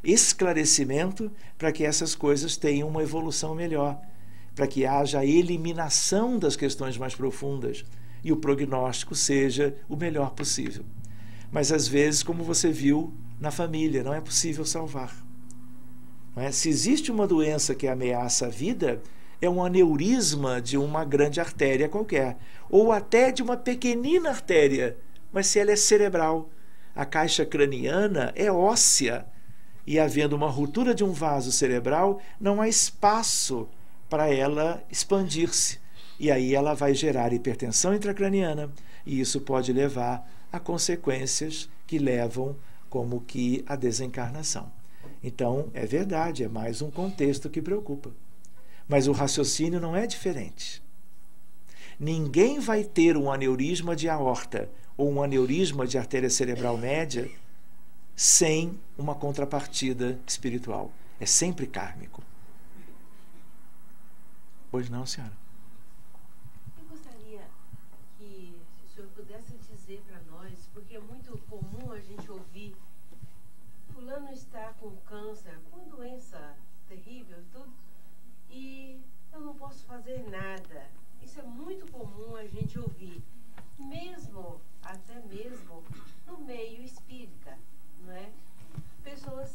esclarecimento, para que essas coisas tenham uma evolução melhor, para que haja a eliminação das questões mais profundas e o prognóstico seja o melhor possível. Mas, às vezes, como você viu na família, não é possível salvar. Não é? Se existe uma doença que ameaça a vida, é um aneurisma de uma grande artéria qualquer, ou até de uma pequenina artéria, Mas se ela é cerebral, a caixa craniana é óssea, e havendo uma ruptura de um vaso cerebral, não há espaço para ela expandir-se. E aí ela vai gerar hipertensão intracraniana, e isso pode levar a consequências que levam como que a desencarnação. Então, é verdade, é mais um contexto que preocupa. Mas o raciocínio não é diferente. Ninguém vai ter um aneurisma de aorta ou um aneurisma de artéria cerebral média sem uma contrapartida espiritual. É sempre kármico. Pois não, senhora? Eu gostaria que se o senhor pudesse dizer para nós, porque é muito comum a gente ouvir: fulano está com câncer, com uma doença terrível, tudo, e eu não posso fazer nada. Isso é muito comum a gente ouvir, mesmo, até mesmo no meio espírita, não é? Pessoas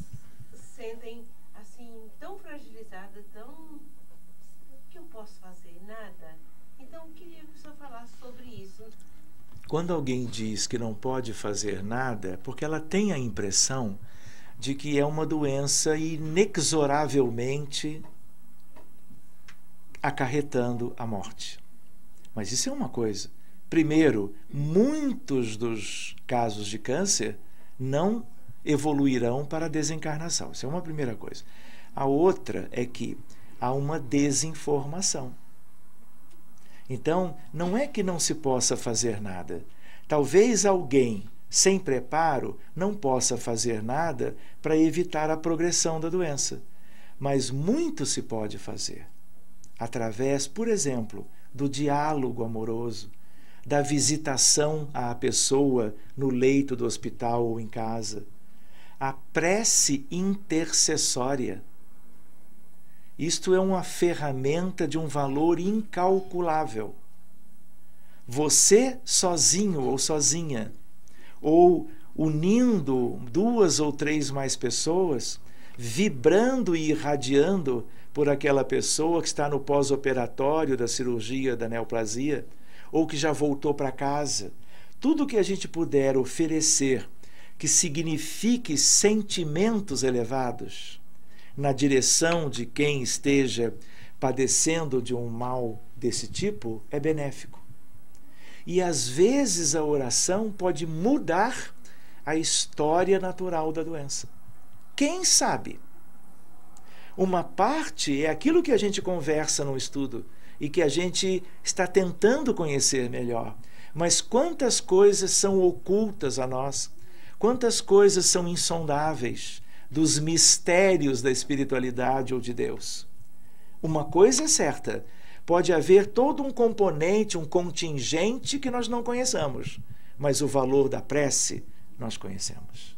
se sentem assim tão fragilizadas, tão... O que eu posso fazer? Nada. Então eu queria que o senhor falasse sobre isso. Quando alguém diz que não pode fazer nada, é porque ela tem a impressão de que é uma doença inexoravelmente acarretando a morte. Mas isso é uma coisa. Primeiro, muitos dos casos de câncer não evoluirão para a desencarnação. Isso é uma primeira coisa. A outra é que há uma desinformação. Então, não é que não se possa fazer nada. Talvez alguém sem preparo não possa fazer nada para evitar a progressão da doença. Mas muito se pode fazer. Através, por exemplo, do diálogo amoroso, da visitação à pessoa no leito do hospital ou em casa, a prece intercessória. Isto é uma ferramenta de um valor incalculável. Você sozinho ou sozinha, ou unindo 2 ou 3 mais pessoas, vibrando e irradiando por aquela pessoa que está no pós-operatório da cirurgia da neoplasia, ou que já voltou para casa. Tudo que a gente puder oferecer que signifique sentimentos elevados na direção de quem esteja padecendo de um mal desse tipo é benéfico. E às vezes a oração pode mudar a história natural da doença. Quem sabe? Uma parte é aquilo que a gente conversa no estudo e que a gente está tentando conhecer melhor. Mas quantas coisas são ocultas a nós? Quantas coisas são insondáveis dos mistérios da espiritualidade ou de Deus? Uma coisa é certa, pode haver todo um componente, um contingente que nós não conheçamos, mas o valor da prece nós conhecemos.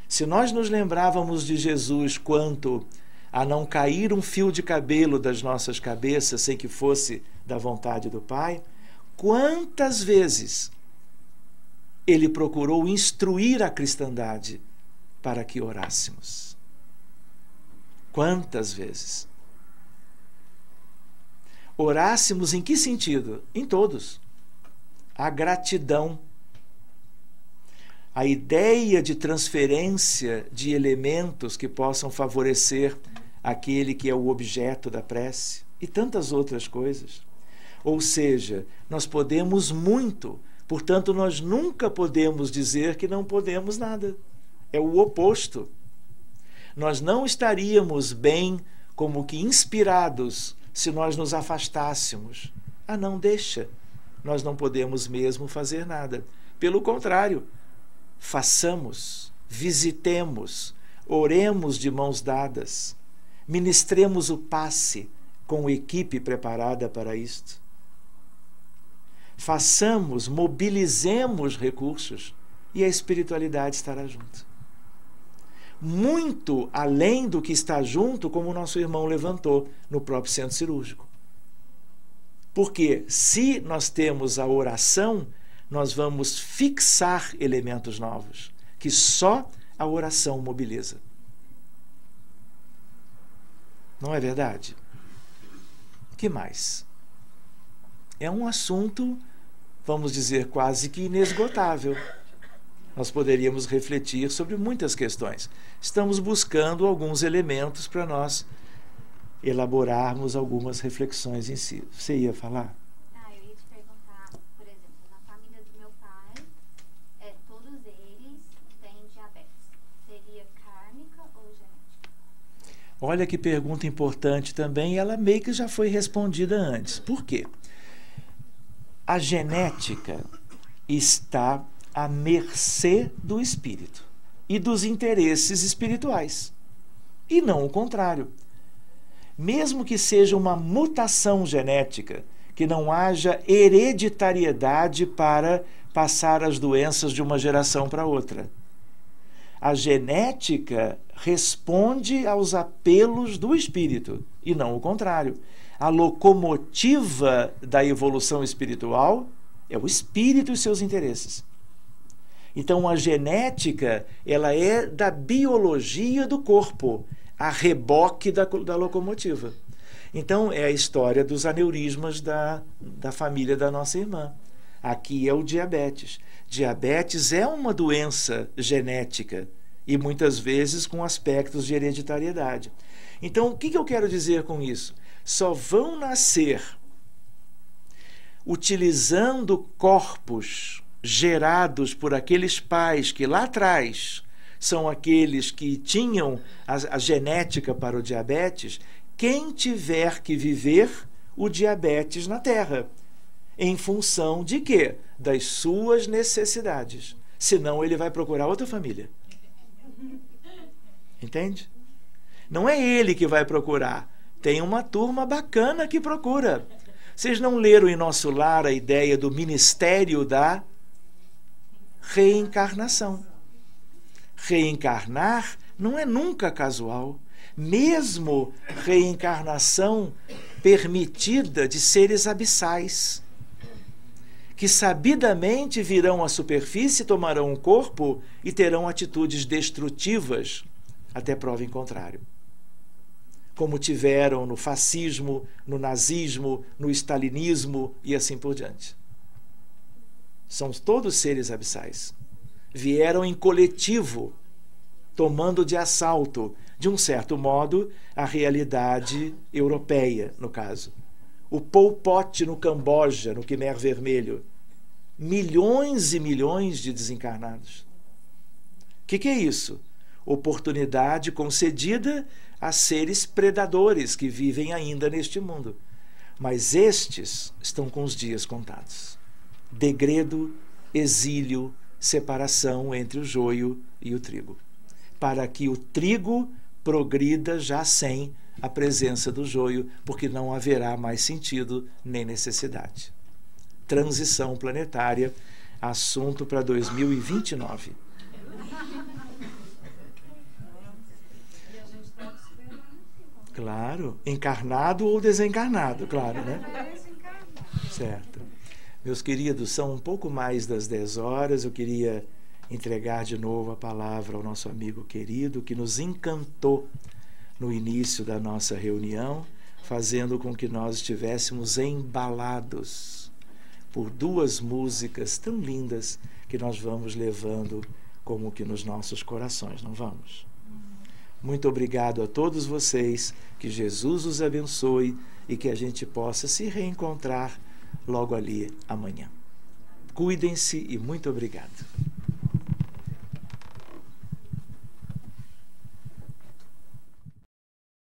Se nós nos lembrávamos de Jesus quanto a não cair um fio de cabelo das nossas cabeças sem que fosse da vontade do Pai, quantas vezes ele procurou instruir a cristandade para que orássemos? Quantas vezes? Orássemos em que sentido? Em todos. A gratidão, a ideia de transferência de elementos que possam favorecer aquele que é o objeto da prece e tantas outras coisas. Ou seja, nós podemos muito, portanto, nós nunca podemos dizer que não podemos nada. É o oposto. Nós não estaríamos bem, como que inspirados, se nós nos afastássemos. Ah, não, deixa. Nós não podemos mesmo fazer nada. Pelo contrário, façamos, visitemos, oremos de mãos dadas, ministremos o passe com equipe preparada para isto. Façamos, mobilizemos recursos e a espiritualidade estará junto. Muito além do que está junto, como o nosso irmão levantou no próprio centro cirúrgico. Porque se nós temos a oração, nós vamos fixar elementos novos, que só a oração mobiliza. Não é verdade? Que mais? É um assunto vamos dizer, quase que inesgotável. Nós poderíamos refletir sobre muitas questões. Estamos buscando alguns elementos para nós elaborarmos algumas reflexões em si. Você ia falar? Eu ia te perguntar, por exemplo, na família do meu pai, todos eles têm diabetes. Seria kármica ou genética? Olha que pergunta importante também, ela meio que já foi respondida antes. Por quê? A genética está à mercê do espírito e dos interesses espirituais, e não o contrário. Mesmo que seja uma mutação genética, que não haja hereditariedade para passar as doenças de uma geração para outra. A genética responde aos apelos do espírito, e não o contrário. A locomotiva da evolução espiritual é o espírito e seus interesses. Então, a genética, ela é da biologia do corpo, a reboque da locomotiva. Então, é a história dos aneurismas da família da nossa irmã. Aqui é o diabetes. Diabetes é uma doença genética e muitas vezes com aspectos de hereditariedade. Então, o que eu quero dizer com isso? Só vão nascer utilizando corpos gerados por aqueles pais que lá atrás são aqueles que tinham a genética para o diabetes, quem tiver que viver o diabetes na Terra. Em função de quê? Das suas necessidades. Senão ele vai procurar outra família. Entende? Não é ele que vai procurar. Tem uma turma bacana que procura. Vocês não leram em Nosso Lar a ideia do ministério da reencarnação? Reencarnar não é nunca casual. Mesmo reencarnação permitida de seres abissais, que sabidamente virão à superfície, tomarão um corpo e terão atitudes destrutivas, até prova em contrário. Como tiveram no fascismo, no nazismo, no stalinismo e assim por diante. São todos seres abissais. Vieram em coletivo, tomando de assalto, de um certo modo, a realidade europeia, no caso. O Pol Pot no Camboja, no Khmer Vermelho. Milhões e milhões de desencarnados. O que é isso? Oportunidade concedida a seres predadores que vivem ainda neste mundo. Mas estes estão com os dias contados. Degredo, exílio, separação entre o joio e o trigo. Para que o trigo progrida já sem a presença do joio, porque não haverá mais sentido nem necessidade. Transição planetária, assunto para 2029. Claro, encarnado ou desencarnado, claro, né? Certo. Meus queridos, são um pouco mais das 10 horas, eu queria entregar de novo a palavra ao nosso amigo querido, que nos encantou no início da nossa reunião, fazendo com que nós estivéssemos embalados por duas músicas tão lindas que nós vamos levando como que nos nossos corações, não vamos? Muito obrigado a todos vocês, que Jesus os abençoe e que a gente possa se reencontrar logo ali amanhã. Cuidem-se e muito obrigado.